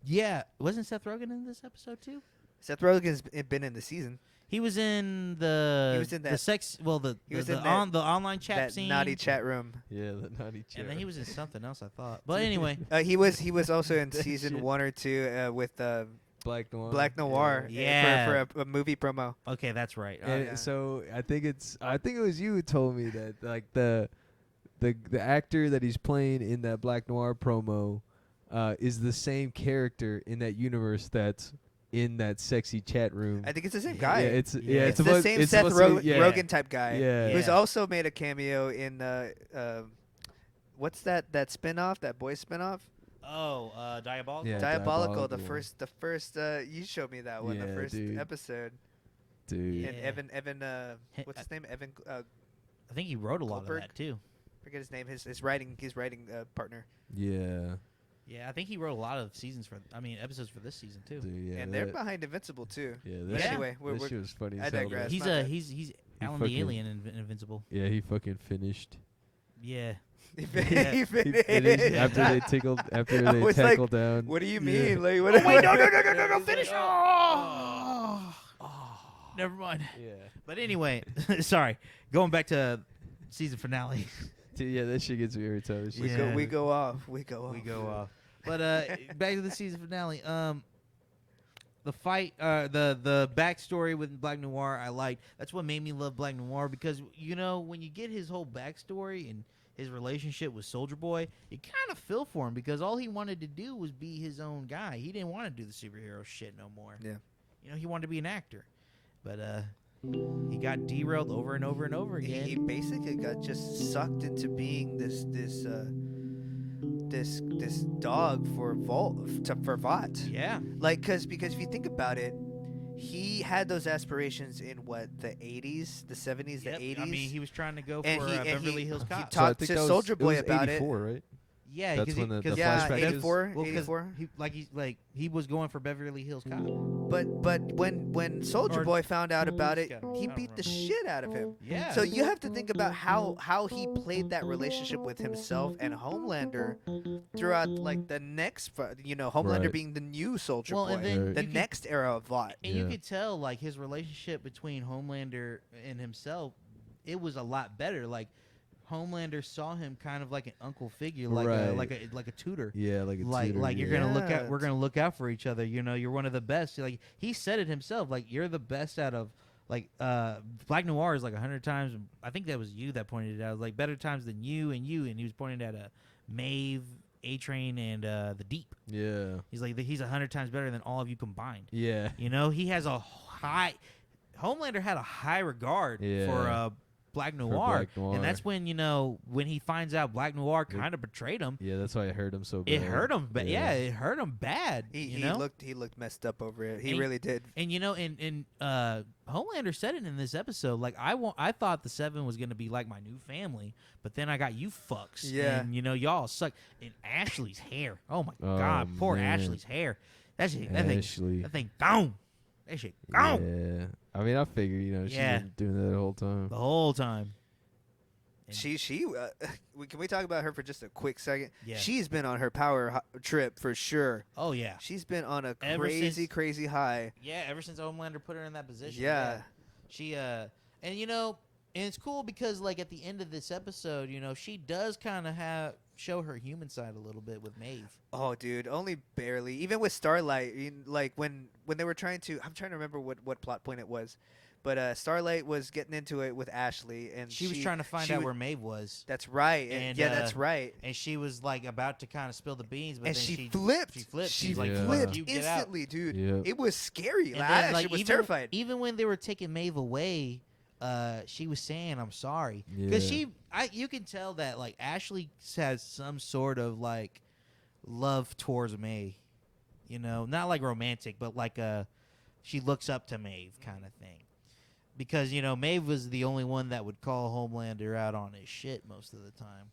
Yeah, wasn't Seth Rogen in this episode too? Seth Rogen's been in the season. He was in the He was in the that- sex. Well, the he was the, in the online chat That scene. naughty chat room. Yeah, the naughty chair. And then he was in something else, I thought. But anyway, He was also in That season shit. 1 or 2 with Black Noir. Black Noir Yeah. for a movie promo. okay, that's right. And yeah. so I think it was you who told me that like the actor that he's playing in that Black Noir promo is the same character in that universe that's in that sexy chat room. I think it's the same Yeah, guy. it's Yeah. It's supposed- the same it's Seth supposed to be- yeah. Rogen type guy. Yeah. Who's Yeah. also made a cameo in what's that spin-off, that boy spin-off? Oh, Diabolical. Yeah. Diabolical. Diabolical. The first you showed me that one, the Yeah, first dude. episode. Dude. And Yeah. Evan Hey, what's his name? Evan I think he wrote a lot Goldberg? of that too. forget his name. His writing partner. Yeah. Yeah, I think he wrote a lot of episodes for this season too. Dude, yeah. And they're behind Invincible too. Yeah, But this, anyway, this shit was funny. I as hell, digress. though. He's my bad. he's Alan fucking- the Alien in Invincible. Yeah, he fucking finished. Yeah. He Yeah. he He finished. finished after they I they was like, tackled down. What do you Yeah. mean? Like, what? Oh, wait, no, finish! finish! Oh. Never mind. Yeah. But anyway, sorry. Going back to season finale. Dude, yeah, that shit gets me every time. It's We just- Yeah. go off. We go off. We go off. But back to the season finale. The fight, the backstory with Black Noir, I liked. That's what made me love Black Noir, because you know when you get his whole backstory and his relationship with Soldier Boy, you kind of feel for him because all he wanted to do was be his own guy. He didn't want to do the superhero shit no more. Yeah. You know, he wanted to be an actor, but he got derailed over and over and over again. He basically got just sucked into being this dog for Vought. Yeah. Like, because if you think about it, he had those aspirations in what, the 80s, the 70s, Yep. the 80s. I mean, he was trying to go for And he- and Beverly he- Hills he Cop. talked I think to that was- Soulja Boy it was about it. 84, right? Yeah, That's when the Yeah, flashback is. 84, Well, 'cause 84. he was going for Beverly Hills Cop. But when Soldier Or Boy found out about it, Scott, he I don't beat the remember. shit out of him. Yeah. So you have to think about how he played that relationship with himself and Homelander throughout, like, the next, Homelander Right. being the new Soldier Well, Boy, and then Right. the you could- next era of Vought. And you Yeah. could tell, like, his relationship between Homelander and himself, it was a lot better. Like, Homelander saw him kind of like an uncle figure, like Right. like a tutor. Yeah, like a tutor, Like you're yeah. gonna look Yeah. out. We're gonna look out for each other. You know, you're one of the best. Like he said it himself. Like you're the best out of like Black Noir is like 100 times. I think that was you that pointed it out. Like better times than you. And he was pointing at Maeve, A Train, and the Deep. Yeah. He's like he's 100 times better than all of you combined. Yeah. You know, he has a high. Homelander had a high regard Yeah. for Black Noir, Black Noir. and that's when when he finds out Black Noir kind of betrayed him. Yeah, that's why it hurt him so bad. It hurt him, but yeah, it hurt him bad. He you know? looked messed up over it. He And- really did. And you know, and Homelander said it in this episode. Like I thought the Seven was gonna be like my new family, but then I got you fucks. Yeah. And y'all suck. And Ashley's hair. Oh my Oh, god, poor man. Ashley's hair. That thing Ashley. gone. That shit gone Yeah. I mean, I figure, she's Yeah. been doing that the whole time. the whole time. And- Can we talk about her for just a quick second? Yeah. She's been on her power trip for sure. Oh yeah. She's been on a Ever crazy, since- crazy high. Yeah, ever since Homelander put her in that position. Yeah. She and and it's cool because like at the end of this episode, she does kind of show her human side a little bit with Maeve. Oh, dude, only barely. Even with Starlight, like when they were trying to, I'm trying to remember what plot point it was, but Starlight was getting into it with Ashley, and She was trying to find out where Maeve was. That's right. And, Yeah, that's right. And she was like about to kind of spill the beans, but And then she flipped. She flipped. She She's like, Yeah. flipped "Fuck you, get out." instantly, dude. Yep. It was scary. And Like, then, I was terrified. Even when they were taking Maeve away, she was saying, "I'm sorry," because Yeah. you can tell that like Ashley has some sort of like love towards Maeve, not like romantic, but like she looks up to Maeve kind of thing, because Maeve was the only one that would call Homelander out on his shit most of the time,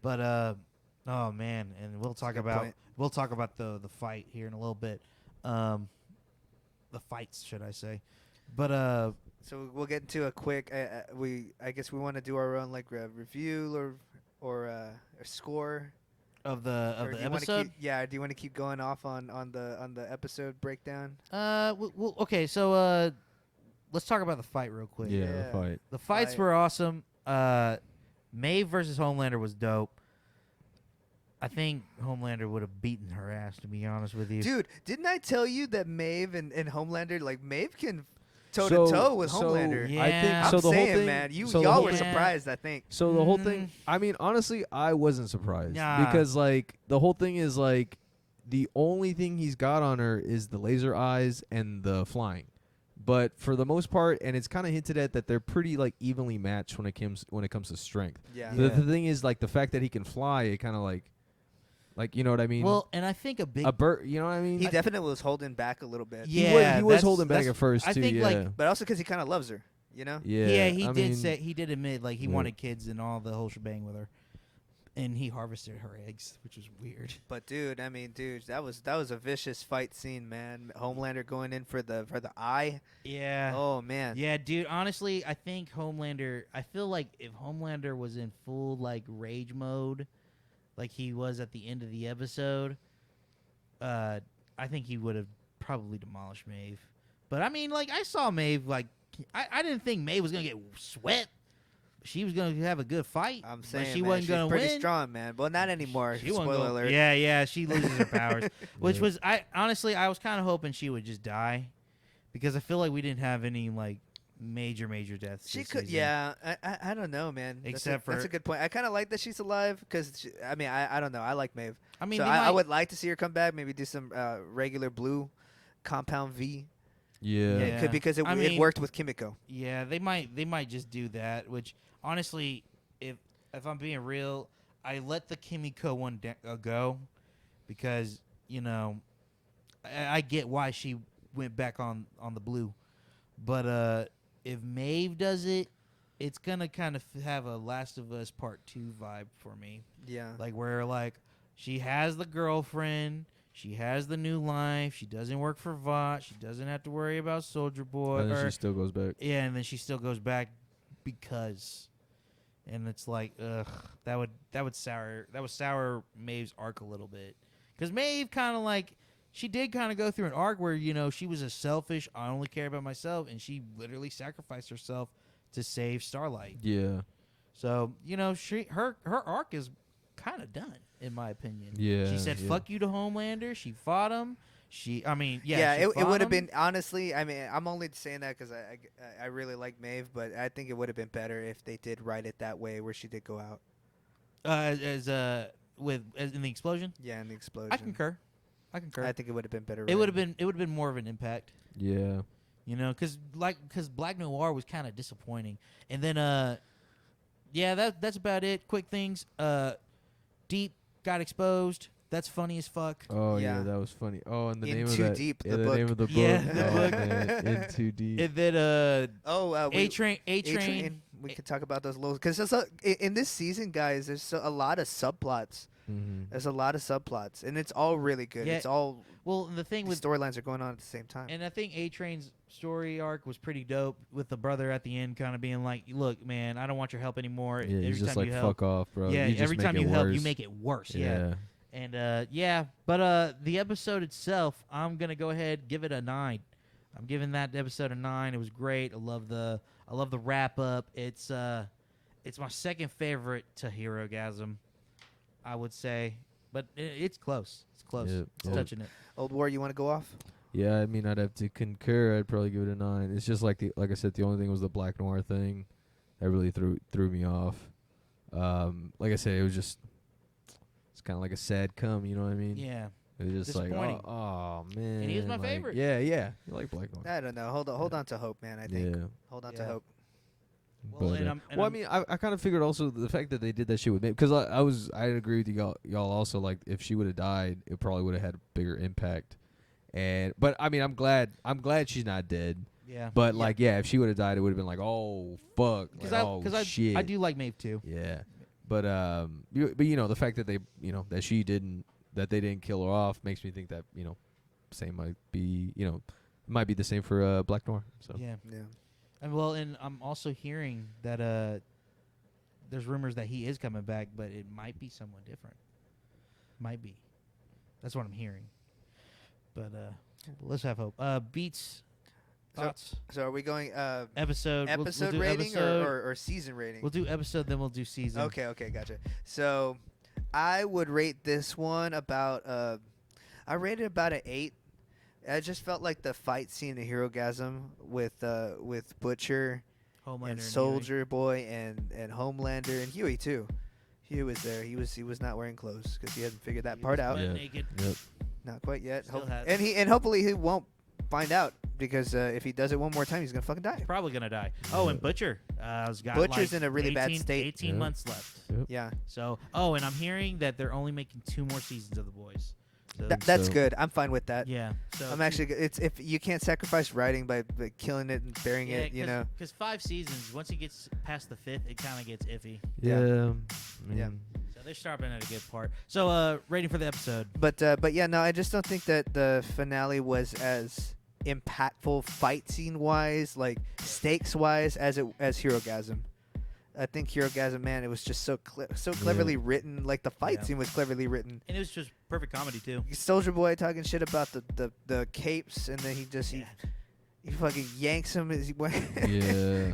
but oh man, and we'll talk good about point. the fight here in a little bit, the fights should I say, but So we'll get into a quick. I guess we want to do our own like review or a score of the Or do you wanna episode. do you want to keep going off on the episode breakdown? Well, okay, so let's talk about the fight real quick. Yeah, Yeah. the fight. The fights Fight. were awesome. Maeve versus Homelander was dope. I think Homelander would have beaten her ass, to be honest with you. Dude, didn't I tell you that Maeve and Homelander, like Maeve can toe So- to toe with so Homelander? Yeah. I think I'm so. The saying, whole thing, man, so the y'all whole were Yeah. surprised. I think. So the whole Mm. thing, I mean, honestly, I wasn't surprised Nah. because like the whole thing is like the only thing he's got on her is the laser eyes and the flying. But for the most part, and it's kind of hinted at that they're pretty like evenly matched when it comes to strength. Yeah. The thing is like the fact that he can fly, it kind of like you know what I mean? Well, and I think a big a bird, you know what I mean? He definitely was holding back a little bit. Yeah, he was that's- holding back that's- at first I too. think, Yeah, like, But also because he kind of loves her, you know. yeah. he I did mean, say he did admit like he Yeah. wanted kids and all the whole shebang with her, and he harvested her eggs, which was weird. But dude, that was a vicious fight scene, man. Homelander going in for the eye. Yeah. Oh man. Yeah, dude. Honestly, I think Homelander. I feel like if Homelander was in full like rage mode, like he was at the end of the episode, I think he would have probably demolished Maeve. But I mean, like I saw Maeve. Like I didn't think Maeve was gonna get swept. She was gonna have a good fight. I'm but saying she man, wasn't she's gonna pretty win. strong, man. Well, not anymore. She wasn't Spoiler gonna- alert. Yeah, she loses her powers, which Yeah. was I honestly I was kind of hoping she would just die, because I feel like we didn't have any like major deaths. She this could, season. yeah. I don't know, man. Except that's a for- good point. I kind of like that she's alive because I mean I don't know. I like Maeve. I mean, So they I might, would like to see her come back. Maybe do some regular blue compound V. Yeah. Yeah. Because it I it mean- worked with Kimiko. Yeah, they might just do that. Which honestly, if I'm being real, I let the Kimiko one go because I get why she went back on the blue, but if Maeve does it, it's gonna kind of have a Last of Us Part 2 vibe for me. Yeah. Like where she has the girlfriend, she has the new life, she doesn't work for Vought, she doesn't have to worry about Soldier Boy. And then she still goes back. Yeah, and then she still goes back because, and it's like, ugh, that would sour Maeve's arc a little bit, because Maeve kind of she did kind of go through an arc where she was a selfish, I only care about myself, and she literally sacrificed herself to save Starlight. Yeah. So her arc is kind of done in my opinion. Yeah. She said yeah. fuck you to Homelander. She fought him. She it fought would have him. been, honestly, I mean, I'm only saying that because I really like Maeve, but I think it would have been better if they did write it that way, where she did go out. as in the explosion. Yeah, in the explosion. I concur. I think it would have been better. It would have written. been more of an impact, Yeah. because Black Noir was kind of disappointing, and then that's about it. Quick things. Deep got exposed. That's funny as fuck. Oh yeah, Yeah. that was funny. Oh, and the In name of Too that. Deep, yeah, the the book. name of the book. Yeah, the oh, book. man, In Too Deep. And then A Train. We could talk about those little, because in this season, guys, there's a lot of subplots. Mhm. There's a lot of subplots, and it's all really good. Yeah, It's all Well, the thing the with storylines are going on at the same time. and I think A Train's story arc was pretty dope, with the brother at the end kind of being like, "Look, man, I don't want your help anymore. Yeah, every he's just time like, you help, fuck off, bro. yeah, You just every make time it you help, you worse. make it worse." Yeah. And the episode itself, I'm gonna go ahead give it a 9. I'm giving that episode a 9. It was great. I love the wrap up. It's my second favorite to Herogasm, I would say, but it's close. It's close. Yeah, It's yeah. touching it. Old War, you want to go off? Yeah, I mean, I'd have to concur. I'd probably give it a 9. It's just like I said, the only thing was the Black Noir thing that really threw me off. Like I said, it's kind of like a sad come. You know what I mean? Yeah. It was just like, Disappointing. oh man. And he was my like, favorite. Yeah, yeah. You like Black Noir? I don't know. Hold on to hope, man. I think. Yeah. Hold on to Yeah. hope. Well, But, and I'm- and well, I I'm- mean, I kind of figured also the fact that they did that shit with me, because I agree with y'all also, like, if she would have died, it probably would have had a bigger impact. But I mean, I'm glad she's not dead. Yeah. But Yeah. like, yeah, if she would have died, it would have been like, oh fuck, Because like, shit. I do like Maeve too. Yeah, but the fact that they didn't kill her off makes me think that same might be might be the same for Black Noir. So Yeah. Yeah. And I'm also hearing that there's rumors that he is coming back, but it might be someone different. Might be. That's what I'm hearing. But let's have hope. Beats thoughts. So are we going Episode. we'll episode do rating episode. or season rating? We'll do episode, then we'll do season. Okay, gotcha. So I would rate this one about I rated about an 8. I just felt like the fight scene in Herogasm with Butcher Homelander and Huey. Soldier Boy and Homelander and Huey too. Huey was there. He was not wearing clothes because he hadn't figured that He part was out. butt Yeah. naked. Yep. Not quite yet. Still has- And hopefully he won't find out, because if he does it one more time, he's gonna fucking die. Probably gonna die. Oh, and Butcher has got Butcher's like in a really bad 18 state. 18 Yeah. months left. Yep. Yeah, So, and I'm hearing that they're only making 2 more seasons of The Boys. So, that's So- good. I'm fine with that. yeah. So I'm actually. It's if you can't sacrifice writing by killing it and burying it, Because 5 seasons, once it gets past the 5th, it kind of gets iffy. Yeah. Yeah. So they're starting at a good part. So, rating for the episode. But yeah, no, I just don't think that the finale was as impactful fight scene wise, like stakes wise, as Herogasm. I think Herogasm, man, it was just so cleverly written. Like the fight Yeah. scene was cleverly written. And it was just perfect comedy, too. Soldier Boy talking shit about the capes, and then he Yeah. he fucking yanks him as he went. Yeah.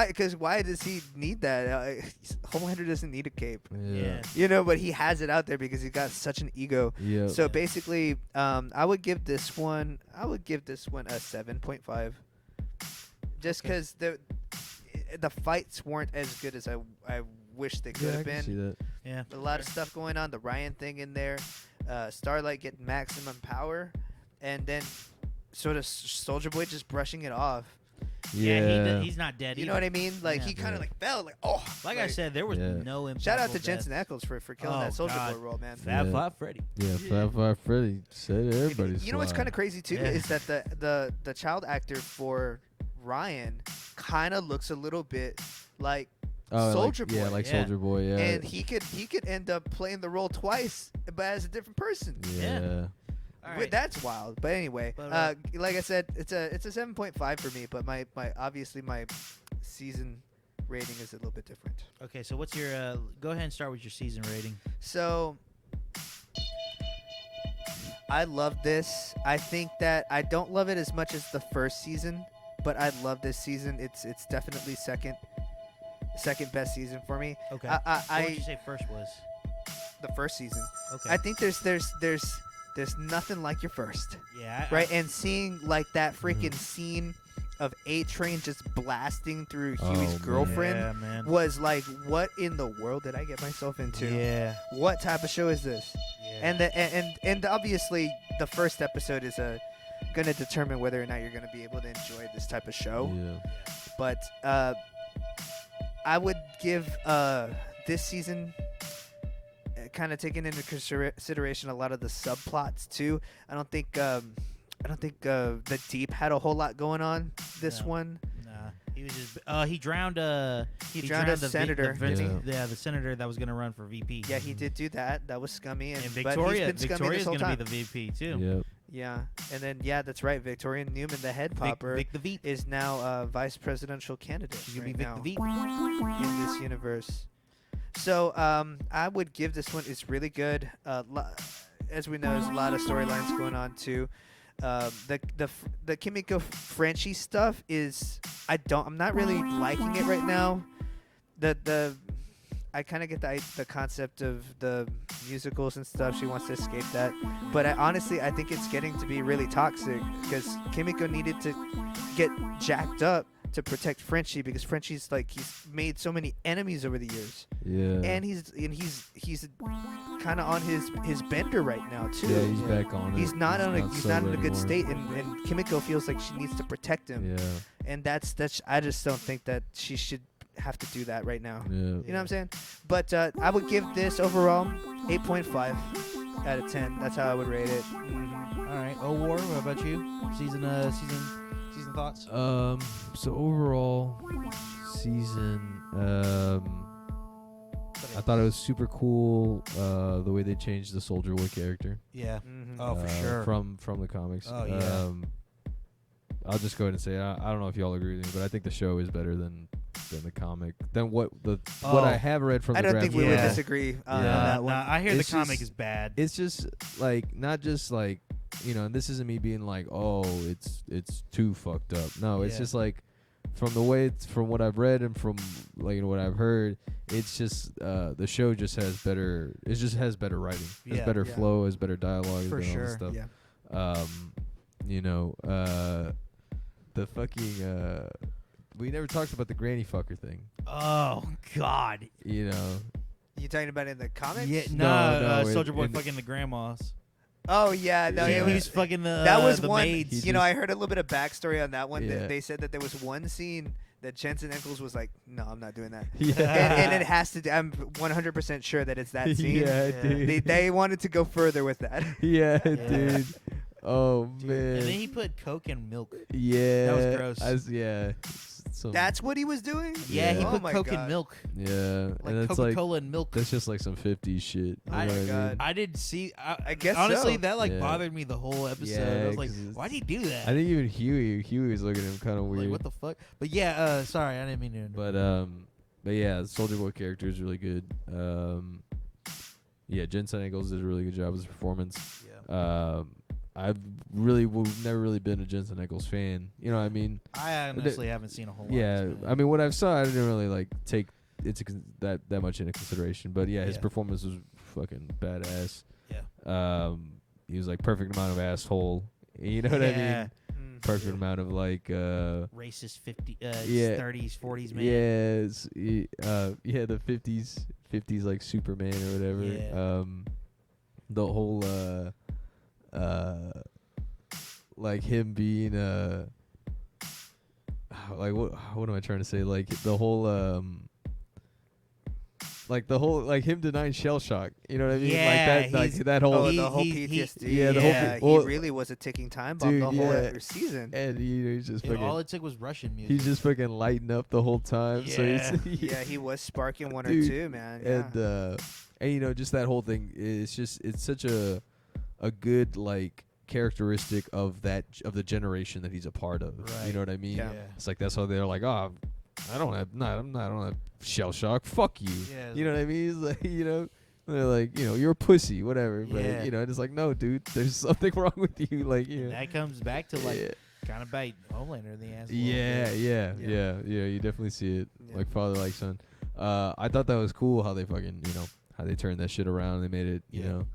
Because why does he need that? Homelander doesn't need a cape. Yeah. But he has it out there because he's got such an ego. Yeah. So basically, I would give this one a 7.5. just Okay. because the fights weren't as good as I wish they could Yeah, I have can been. see that. Yeah. A lot of stuff going on. The Ryan thing in there, Starlight getting maximum power, and then sort of Soldier Boy just brushing it off. Yeah. He's not dead. You know what I mean? Like Yeah. he kind Yeah. of like fell like oh. Like I said, there was Yeah. no impact. Shout out to Jensen Ackles for killing Oh, that Soldier God. Boy role, man. Fab Yeah. Five Freddy. Yeah, Fab Five Freddy said everybody's You know what's kind of crazy too Yeah. is that the child actor for Ryan kind of looks a little bit like Soldier Boy. Yeah, like Yeah. Soldier Boy, yeah. and he could end up playing the role twice, but as a different person. yeah. All Wait, right. that's wild. But anyway, But, like I said, it's a 7.5 for me. But my obviously my season rating is a little bit different. Okay, so what's your? Go ahead and start with your season rating. So I love this. I think that I don't love it as much as the first season, but I love this season. It's definitely second best season for me. Okay. I What would you say first was? the first season. Okay. I think there's nothing like your first. Yeah. Right, and seeing like that freaking scene of A-Train just blasting through Oh, Huey's man. girlfriend Yeah, man. was like, what in the world did I get myself into? Yeah. What type of show is this? Yeah. And obviously the first episode is gonna determine whether or not you're gonna be able to enjoy this type of show. Yeah. But I would give this season, kind of taking into consideration a lot of the subplots too. I don't think the Deep had a whole lot going on this No. one. Nah. He was just. He drowned. He drowned a the senator. The senator that was gonna run for VP. Yeah, he did do that. That was scummy. And but he's been scummy Victoria's this whole gonna time. be the VP too. Yep. Yeah, and then that's right. Victoria Newman, the head popper, Vic the Veep. is now vice presidential candidate She's gonna right be Vic now the Veep. in this universe. So I would give this one. It's really good. As we know, there's a lot of storylines going on too. The Kimiko Frenchie stuff is I'm not really liking it right now. I kind of get the concept of the musicals and stuff. She wants to escape that, but I think it's getting to be really toxic because Kimiko needed to get jacked up to protect Frenchie because Frenchie's like he's made so many enemies over the years, Yeah. and he's kind of on his bender right now too. Yeah, he's back on it. He's not in a sober good anymore. state, and Kimiko feels like she needs to protect him, Yeah. and that's I just don't think that she should have to do that right now. Yeah. You know what I'm saying? But I would give this overall 8.5 out of 10. That's how I would rate it. All right. War. What about you? Season thoughts. So overall season, I thought it was super cool the way they changed the Soldier Boy character. Yeah. Mhm. Oh, for sure. From the comics. Oh, yeah. I'll just go ahead and say I don't know if y'all agree with me, but I think the show is better than the comic. Than what I have read from I the don't think we would Yeah. disagree on Yeah. that one. I hear the It's comic just- is bad. It's just like not just like and this isn't me being like, oh, it's too fucked up. No, it's Yeah. just like from what I've read and from what I've heard, it's just the show just has better. It just has better writing, has Yeah. better Yeah. flow, has better dialogue, For and all sure. this stuff. Yeah. The fucking we never talked about the granny fucker thing. Oh God. You talking about in the comics? Yeah. No, No. no, Soldier Boy in the- fucking the grandmas. Oh yeah, no, Yeah. He was fucking the. that was the one. maids. He I heard a little bit of backstory on that one. Yeah. They said that there was one scene that Jensen Ackles was like, "No, I'm not doing that," Yeah. and it has to. I'm 100% sure that it's that scene. Yeah, Yeah. dude. They wanted to go further with that. Yeah, Yeah. dude. Oh Dude, man. And then he put Coke and milk. Yeah. That was gross. Yeah. That's what he was doing. Yeah, he Yeah. Oh put my Coke God. and milk, Yeah. like and that's Coca-Cola and milk. that's just like some 50s shit. You I- know what I God. mean? I didn't see. I guess honestly, so. that Yeah. bothered me the whole episode. Yeah, I was like, 'cause it's- why'd he do that? I think even Huey was looking at him kind of like, weird. what the fuck? But yeah, sorry, I didn't mean to. But yeah, the Soldier Boy character is really good. Yeah, Jensen Ackles did a really good job with his performance. Yeah. I've never really been a Jensen Ackles fan. You know what I mean? I honestly haven't seen a whole lot. Yeah, of I mean, what I've saw, I didn't really take that much into consideration. But yeah, his Yeah. performance was fucking badass. Yeah. He was like perfect amount of asshole. You know what I mean? Mm. perfect amount of like Racist 50, yeah, 30s, 40s man. yeah, the 50s like Superman or whatever. Yeah. The whole like him being like what am I trying to say? Like the whole like him denying shell shock. You know what I mean? Yeah, like that like he's- that whole Oh, He- the whole he- PTSD. yeah, the whole he well, really was a ticking time bomb dude, the whole yeah. season. and he's just And fucking all it took was Russian music. he's just fucking lighting up the whole time. So Yeah. he's Yeah, he was sparking one Dude, or two, man. Yeah. And you know, just that whole thing it's such a good like characteristic of the generation that he's a part of. You Right. know what I mean? Yeah. It's like that's how they're like, oh, I don't have shell shock. Fuck you. Yeah. You know what I mean? It's like, you know, they're like, you know, you're a pussy, whatever. But Yeah. you know, it's like, no, dude, there's something wrong with you. Like, you know. And that comes back to like yeah. kind of bite Homelander in the ass. a little Yeah, bit. yeah. You definitely see it, Yeah. like father, like son. I thought that was cool how they fucking, you know, how they turned that shit around. They made it, you Yeah. know,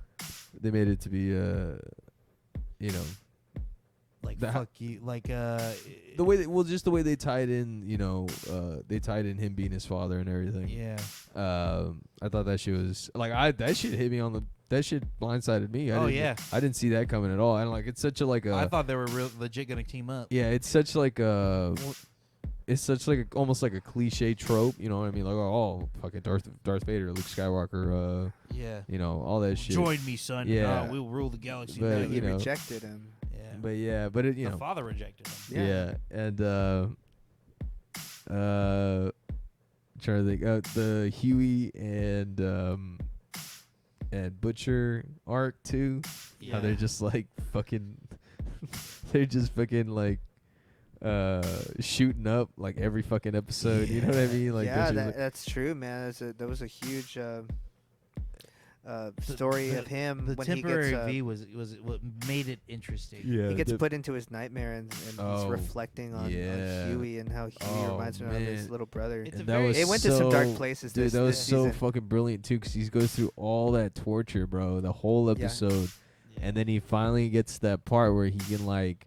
they made it to be, you know, Like The- fuck you, like the way just the way they tied in, you know, they tied in him being his father and everything. Yeah. I thought that shit was like that shit hit me on the that shit blindsided me. Oh, yeah. I didn't see that coming at all. And like it's such a like a I thought they were legit gonna team up. yeah, it's such like a it's such like almost like a cliche trope, you know what I mean? Like oh fucking Darth Vader, Luke Skywalker, Yeah. you know, all that shit. Join me, son. Yeah. We'll rule the galaxy. But, Yeah, together. he you know. rejected him. Yeah. But it you the know father rejected him. yeah. And trying to think the Huey and Butcher arc too. Yeah. How they're just like fucking they're just fucking like shooting up like every fucking episode. You know what I mean? Like yeah, they're just that's true, man. That was a huge story of him The when temporary he gets V was what made it interesting. yeah, he gets put into his nightmare and he's Oh, reflecting on yeah. Huey and how Huey Oh, reminds him of his man. little brother. It's a and very- It went to some dark so- places. Dude, this, that was this so season. fucking brilliant too, because he goes through all that torture, bro, the whole episode, and then he finally gets to that part where he can like,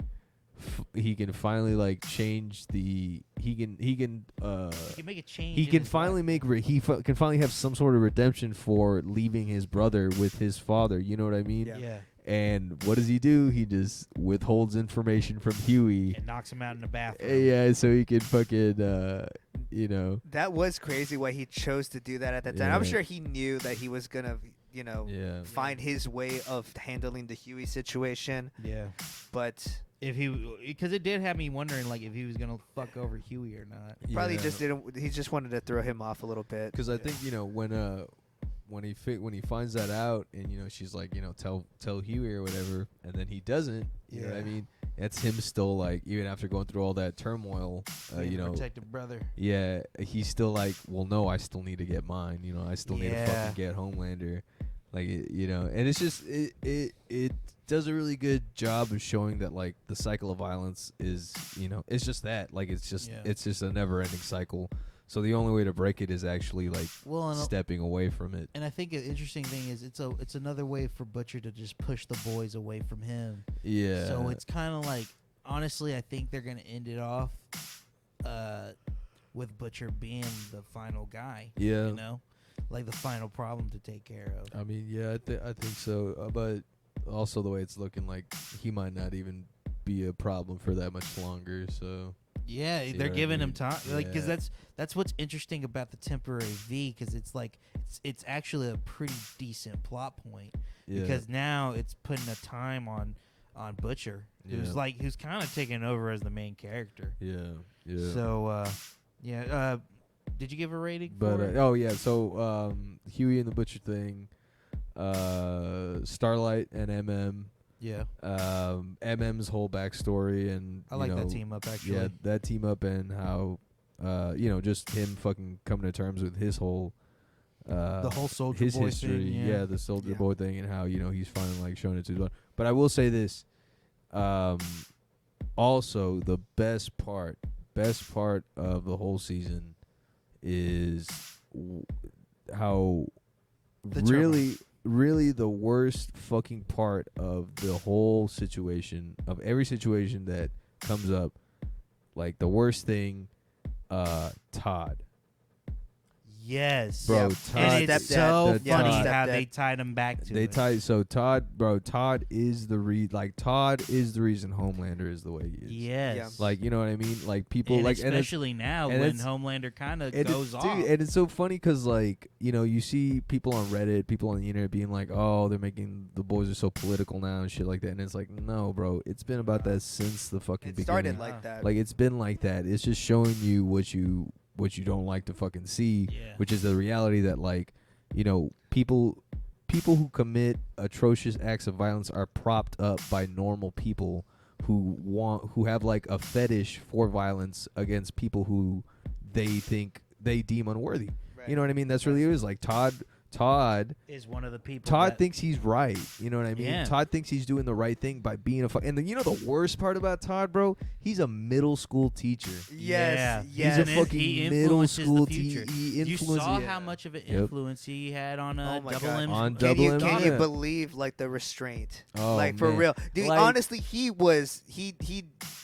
he can finally like change the, he can he can make a change. he in can his finally life. make can finally have some sort of redemption for leaving his brother with his father. You know what I mean? Yeah. Yeah. And what does he do? He just withholds information from Huey. And knocks him out in the bathroom. Yeah, so he can fucking, you know. That was crazy why he chose to do that at that time. I'm Yeah. sure he knew that he was gonna, you know, Yeah. find his way of handling the Huey situation, Yeah. but If because it did have me wondering like if he was gonna fuck over Huey or not. probably Yeah. just didn't. He just wanted to throw him off a little bit. Because I think, you know, when he finds that out and, you know, she's like, you know, tell Huey or whatever, and then he doesn't, you know what I Yeah. mean? That's him still like, even after going through all that turmoil, Being you a know, protective brother. yeah, he's still like, well, no, I still need to get mine, you know, I still need to Yeah. fucking get Homelander, like, you know, and it's just it does a really good job of showing that like the cycle of violence is, you know, it's just that, like it's just a never-ending cycle. So the only way to break it is actually like Well, and stepping away from it. I think an interesting thing is it's another way for Butcher to just push the boys away from him. Yeah. So it's kind of like, honestly, I think they're gonna end it off with Butcher being the final guy. Yeah. You know, like the final problem to take care of. I mean, yeah, I think so. But also the way it's looking, like he might not even be a problem for that much longer. So Yeah, You know they're what I giving him mean? time, like, because Yeah. that's what's interesting about the temporary V, because it's like it's actually a pretty decent plot point, yeah. because now it's putting a time on Butcher, who's Yeah. who's kind of taking over as the main character. yeah, yeah. So did you give a rating? But for it? oh yeah, so Huey and the Butcher thing, Starlight and yeah, MM's whole backstory, and I you like know, that team up actually. Yeah, that team up, and how you know, just him fucking coming to terms with his whole the whole Soldier his Boy history, thing, yeah, the Soldier Yeah. Boy thing, and how, you know, he's finally like showing it to his daughter. But I will say this, also the best part of the whole season is how The really the worst fucking part of the whole situation, of every situation that comes up. Like the worst thing, Todd. Yes. Bro, Yep. Todd. And it's Stepdad. so Yeah, funny Todd. how Stepdad. they tied him back to They it. tied. So Todd, bro, Todd is the Todd is the reason Homelander is the way he is. Yes. Yeah. Like, you know what I mean? Like people and like, and it's, especially now and when it's- Homelander kind of and goes off. dude, and it's so funny because, like, you know, you see people on Reddit, people on the internet being like, oh, they're making the boys are so political now and shit like that. And it's like, no, bro, it's been about that since the fucking It beginning. started like that. Like, it's been like that. It's just showing you what you don't like to fucking see, Yeah. which is the reality that, like, you know, people who commit atrocious acts of violence are propped up by normal people who have like a fetish for violence against people who they think they deem unworthy. Right. You know what I mean? That's really it is. Like Todd is one of the people. Todd that, thinks he's right. You know what I mean? Yeah. Todd thinks he's doing the right thing by being and then, you know the worst part about Todd, bro? He's a middle school teacher. Yes. Yeah. Yes. He's a And fucking he middle influences the school future. teacher. He you influences. saw yeah. how much of an Yep. influence he had on Oh my Double God. M's. On Can Double you M's, can you yeah. believe like the restraint? Oh, like for man. real, dude. Like- Honestly, he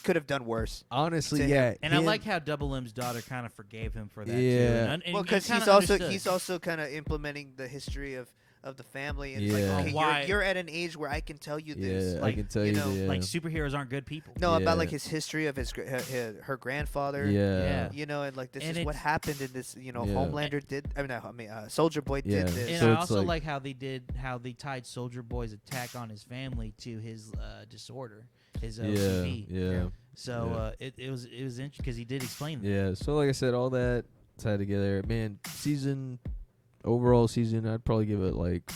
could have done worse. Honestly, to yeah. him. And I him- like how Double M's daughter kind of forgave him for that too. Yeah. And Well, you because kinda he's understood. also kind of implementing the history of the family, and Yeah. it's like, okay, Why- you're at an age where I can tell you Yeah, this. I like, can tell you you, know, yeah. like superheroes aren't good people. No, about Yeah. like his history of her grandfather. yeah. You know, and like this And is what it's- happened in this. You know, Yeah. Homelander did. I mean, Soldier Boy Yeah. did this. And So I it's also like- like how they tied Soldier Boy's attack on his family to his disorder, his Yeah, OCD. yeah, So it was interesting because he did explain that. yeah. So like I said, all that tied together, man. Overall season, I'd probably give it like,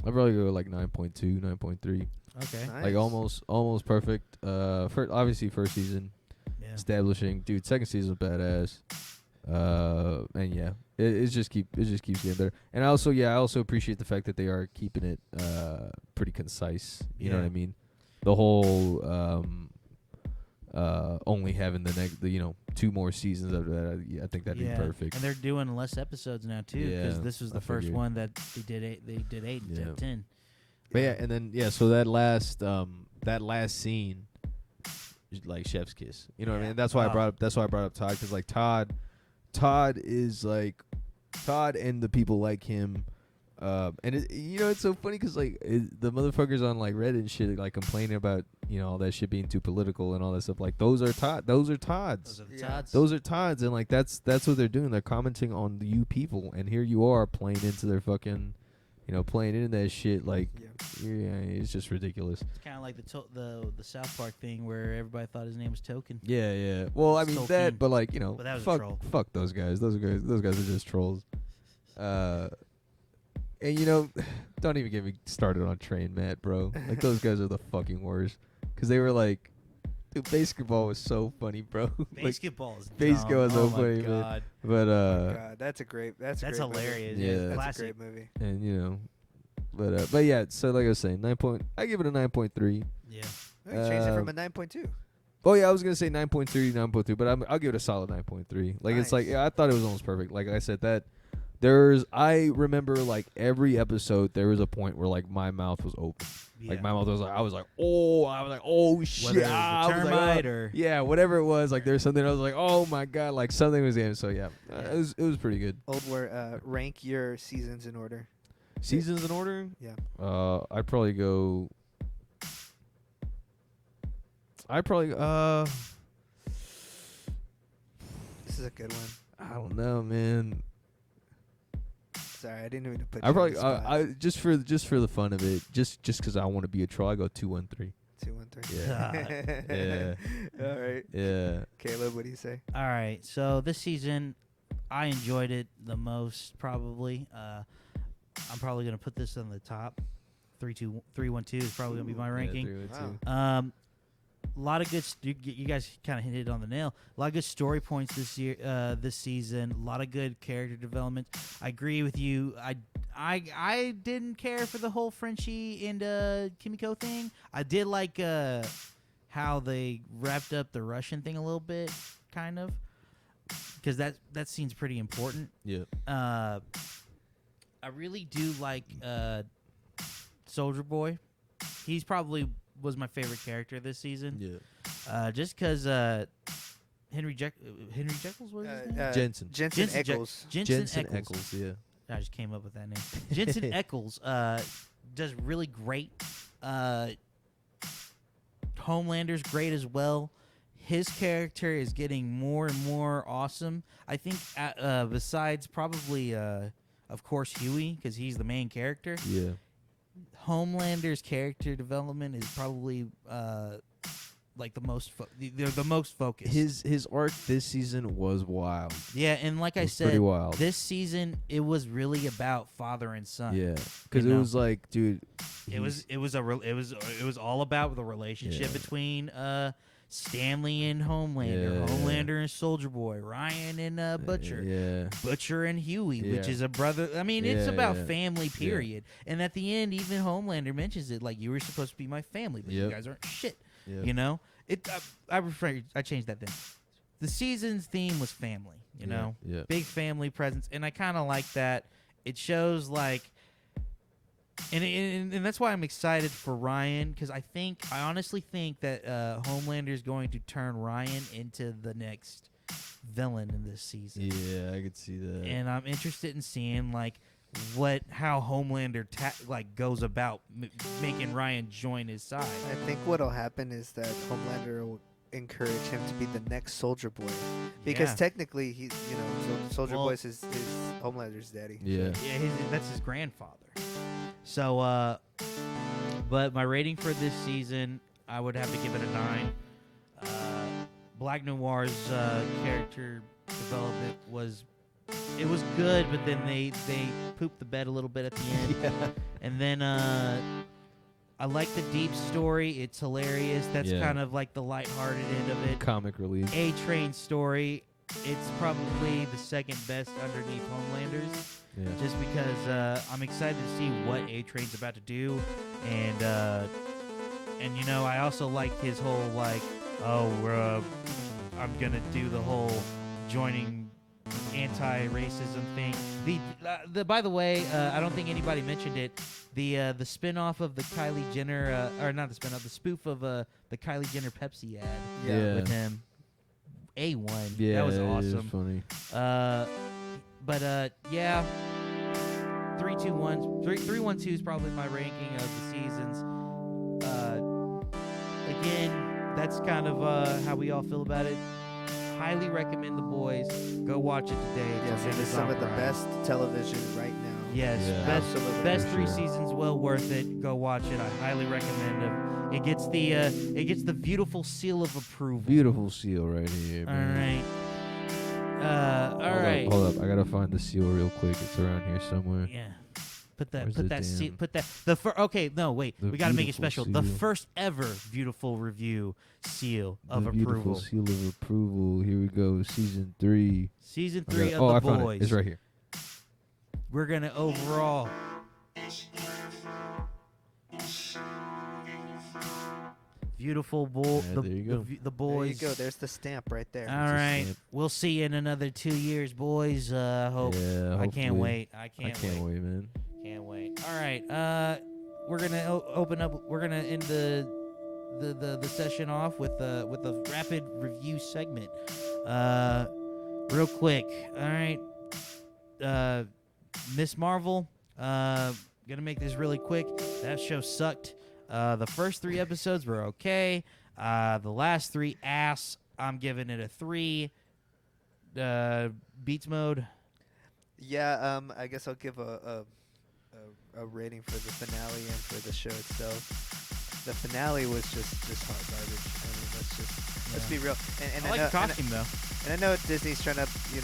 I'd probably go like 9.2, 9.3. Okay. Nice. Like almost perfect. Obviously first season Yeah. establishing, dude. Second season was badass. And yeah, it just keeps getting better. And I also appreciate the fact that they are keeping it pretty concise. You know what I Yeah. mean? The whole only having the 2 more seasons after that. I think that'd be perfect. And they're doing less episodes now too because Yeah, this was I the first figured. one that they did 8. They did 8 instead Yeah. of 10. But yeah, and then so that last scene, like chef's kiss. You know what I Yeah. mean? That's why Oh. I brought up Todd, because like Todd is like Todd and the people like him. And it's so funny because like the motherfuckers on like Reddit and shit like complaining about all that shit being too political and all that stuff. Like those are Todds. Those are the Yeah. Todds. Those are Todds, and like that's what they're doing. They're commenting on you people, and here you are playing into their fucking, playing into that shit. Like, yeah, it's just ridiculous. It's kind of like the South Park thing where everybody thought his name was Token. Yeah, yeah. Well, I mean Tolkien. that, but like But that was a fuck, troll. fuck those guys. Those guys are just trolls. And don't even get me started on Train Matt, bro. Like those guys are the fucking worst. Cause they were like, dude, basketball was so funny, bro. Like, Basketball is basketball is dumb. so Oh funny, my man. God. but God, that's a great. That's That's a great hilarious. Yeah. Movie. That's Classic. a great movie. and but yeah. So like I was saying, I give it a 9.3. Yeah. We changed it from a 9.2. Oh yeah, I was gonna say 9.3, 9.3, but I'll give it a solid 9.3. Like it's like, Nice. yeah, I thought it was almost perfect. Like I said, that I remember like every episode there was a point where like my mouth was open. Yeah. Like my mouth was like, I was like, oh shit, Whether it was I the was like, termite or yeah, whatever it was. Like there's something I was like, oh my god, like something was in. So yeah, it was pretty good. Oldwar, rank your seasons in order. Seasons in order? Yeah. I'd probably go. This is a good one. I don't know, man. Sorry, I didn't mean to put. I you probably on the spot. just for the fun of it, just because I want to be a troll, I go 2-1-3. 2, 1, 3. Yeah. All right. Yeah. Caleb, what do you say? All right. So this season, I enjoyed it the most. Probably. I'm probably gonna put this on the top. 3-1-2 is probably gonna be my ranking. Wow. A lot of good. You guys kind of hit it on the nail. A lot of good story points this year, this season. A lot of good character development. I agree with you. I didn't care for the whole Frenchie and Kimiko thing. I did like how they wrapped up the Russian thing a little bit, kind of, because that scene's pretty important. Yeah. I really do like Soldier Boy. he's probably was my favorite character this season. Yeah. Just because Henry Jekyll's was his name? Jensen. Jensen Jensen Ackles. Jensen Ackles. Yeah. I just came up with that name. Jensen Ackles does really great. Homelander's great as well. His character is getting more and more awesome. I think besides probably, of course, Huey, because he's the main character. Yeah. Homelander's character development is probably like the most they're the most focused. His arc this season was wild. Yeah, and like I was pretty said, wild. this season it was really about father and son. Yeah, because You it know? was like, dude, It was all about the relationship Yeah. between Stanley and Homelander, Yeah. Homelander and Soldier Boy, Ryan and Butcher. Yeah. Butcher and Huey, which Yeah. is a brother. I mean, it's Yeah, about yeah. family, period. And at the end, even Homelander mentions it, like, you were supposed to be my family, but you Yep. guys aren't shit. Yeah. You know, I changed that then. The season's theme was family. You Yeah, know, yeah. big family presence, and I kind of like that. It shows like. And that's why I'm excited for Ryan, because I honestly think that Homelander is going to turn Ryan into the next villain in this season. Yeah, I could see that. And I'm interested in seeing like how Homelander goes about making Ryan join his side. I think what'll happen is that Homelander will encourage him to be the next Soldier Boy, because Yeah. technically he's Soldier Well- Boy's his Homelander's daddy. Yeah. Yeah, that's his grandfather. So, but my rating for this season, I would have to give it a 9. Black Noir's character development was good, but then they pooped the bed a little bit at the end. Yeah. And then I like the deep story. It's hilarious. That's Yeah. kind of like the lighthearted end of it. Comic relief. A-Train story. It's probably the second best underneath Homelander's. Yeah. Just because I'm excited to see what A-Train's about to do, and you know, I also like his whole like, I'm gonna do the whole joining anti-racism thing. By the way, I don't think anybody mentioned it. The spin-off of the Kylie Jenner, or not the spin-off, the spoof of the Kylie Jenner Pepsi ad Yeah. with him. A1. Yeah, that was it is awesome. funny. But yeah, 3-2-1 is probably my ranking of the seasons. Again, that's kind of how we all feel about it. Highly recommend The Boys. Go watch it today. It's Yes, on it is Amazon some of the Prime. best television right now. Yes, Yeah. Absolutely. best For 3 sure. seasons, well worth it. Go watch it. I highly recommend it. It gets the beautiful seal of approval. Beautiful seal right here, All man. right. All right. Hold up. I gotta find the seal real quick. It's around here somewhere. Yeah. Put Where's that the seal, damn- put that the okay, no, wait. The We got to make it beautiful special. The seal. first ever Viewtiful review seal of The approval. beautiful seal of approval. Here we go. Season 3. Season I 3 got- of oh, The I found Boys. it. It's right here. We're going to overall Beautiful bull Yeah, there you go. the There boys. you go. There's the stamp right there. All It's a right. stamp. We'll see you in another 2 years, boys. Hope Yeah, I can't hopefully. wait. I I can't can't wait, man. Can't wait. All right. We're gonna open up. We're gonna end the session off with a rapid review segment. Real quick. All right. Miss Marvel. Gonna make this really quick. That show sucked. The first 3 episodes were okay. The last 3 ass. I'm giving it a 3. Beats mode. Yeah, I guess I'll give a rating for the finale and for the show itself. The finale was just hot garbage. I mean, let's be real. And I like know, the costume though. and I know Disney's trying to, to be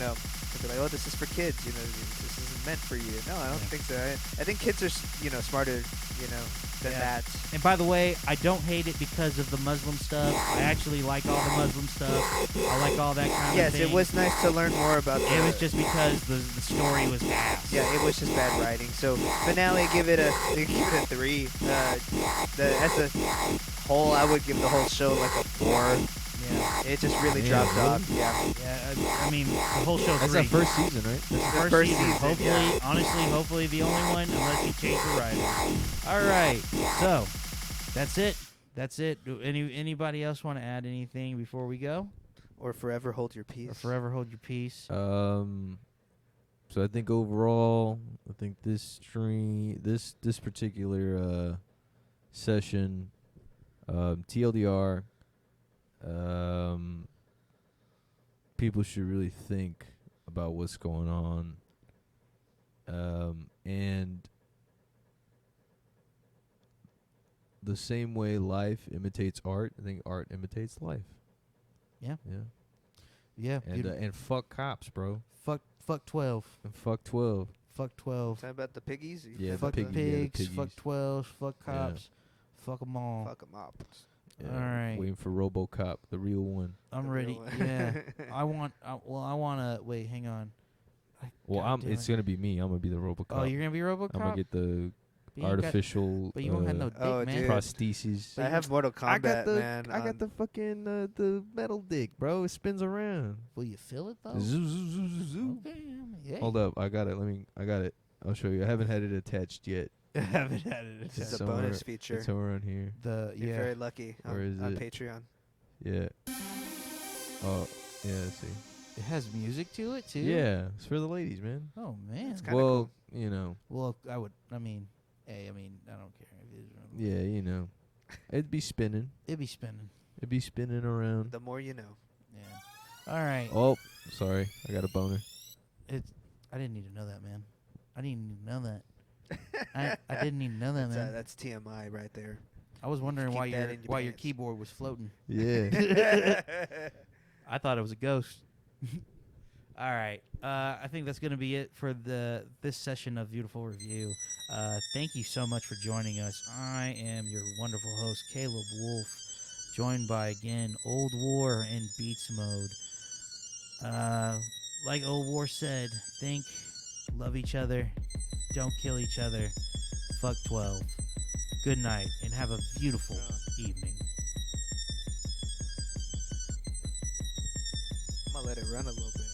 like, oh, this is for kids. This isn't meant for you. No, I don't think so. I think kids are, smarter, than Yeah. that. And by the way, I don't hate it because of the Muslim stuff. I actually like all the Muslim stuff. I like all that kind Yes, of thing. it was nice to learn more about. It was just because the story was ass. Yeah, it was just bad writing. So finale, give it a 3. As a whole, I would give the whole show like a 4. Yeah. It just really Yeah, dropped really? off. Yeah. Yeah. I mean, the whole show. That's 3. that first season, right? This is the the first first season. season, Hopefully, yeah. honestly, hopefully the only one, unless you change the writer. All right. So, That's it. That's it. Do anybody else want to add anything before we go? Or forever hold your peace. Or forever hold your peace. So I think overall, I think this stream, this particular session, TLDR, people should really think about what's going on, and the same way life imitates art, I think art imitates life. Yeah. Yeah. Yeah. And fuck cops, bro. Fuck 12. And fuck 12. Fuck 12. Talking about the piggies? You Yeah, talking Fuck about piggy, yeah, the pigs. Fuck piggies. 12. Fuck Yeah. cops. Fuck them all. Fuck 'em up. Yeah, All right. Waiting for RoboCop, the real one. I'm The ready. real one. Yeah. I want to wait, hang on. Well, God damn it's it. gonna be me. I'm gonna be the RoboCop. Oh, you're going to be RoboCop? I'm gonna get the But you ain't got- artificial but you won't have no dick, Oh, man. dude. prostheses. I have Mortal Kombat, I got the man. I got the fucking the metal dick, bro. It spins around. Will you feel it, though? Zoo, zoo, zoo, zoo, zoo. Okay. Yeah. Hold up, I got it. I got it. I'll show you. I haven't had it attached yet. I haven't had it. This is a somewhere- bonus feature. It's somewhere on here. You're very lucky Where is on it? Patreon. Yeah. Oh, yeah. Let's see. It has music to it, too? Yeah, it's for the ladies, man. Oh, man. It's kinda Well, you know. Well, I don't care. If it is. Yeah, you know. It'd be spinning. It'd be spinning. It'd be spinning around. The more you know. Yeah. All right. Oh, sorry. I got a boner. I didn't need to know that, man. I didn't need to know that. I didn't need to know that, man. That's TMI right there. I was wondering keep why that in your your pants. keyboard was floating. Yeah. I thought it was a ghost. All right. I think that's going to be it for this session of Viewtiful Review. Thank you so much for joining us. I am your wonderful host, Kaleb Wolf, joined by, again, Oldwar and Beatsmode. Like Oldwar said, think, love each other, don't kill each other, fuck 12. Good night, and have a beautiful evening. I'm gonna let it run a little bit.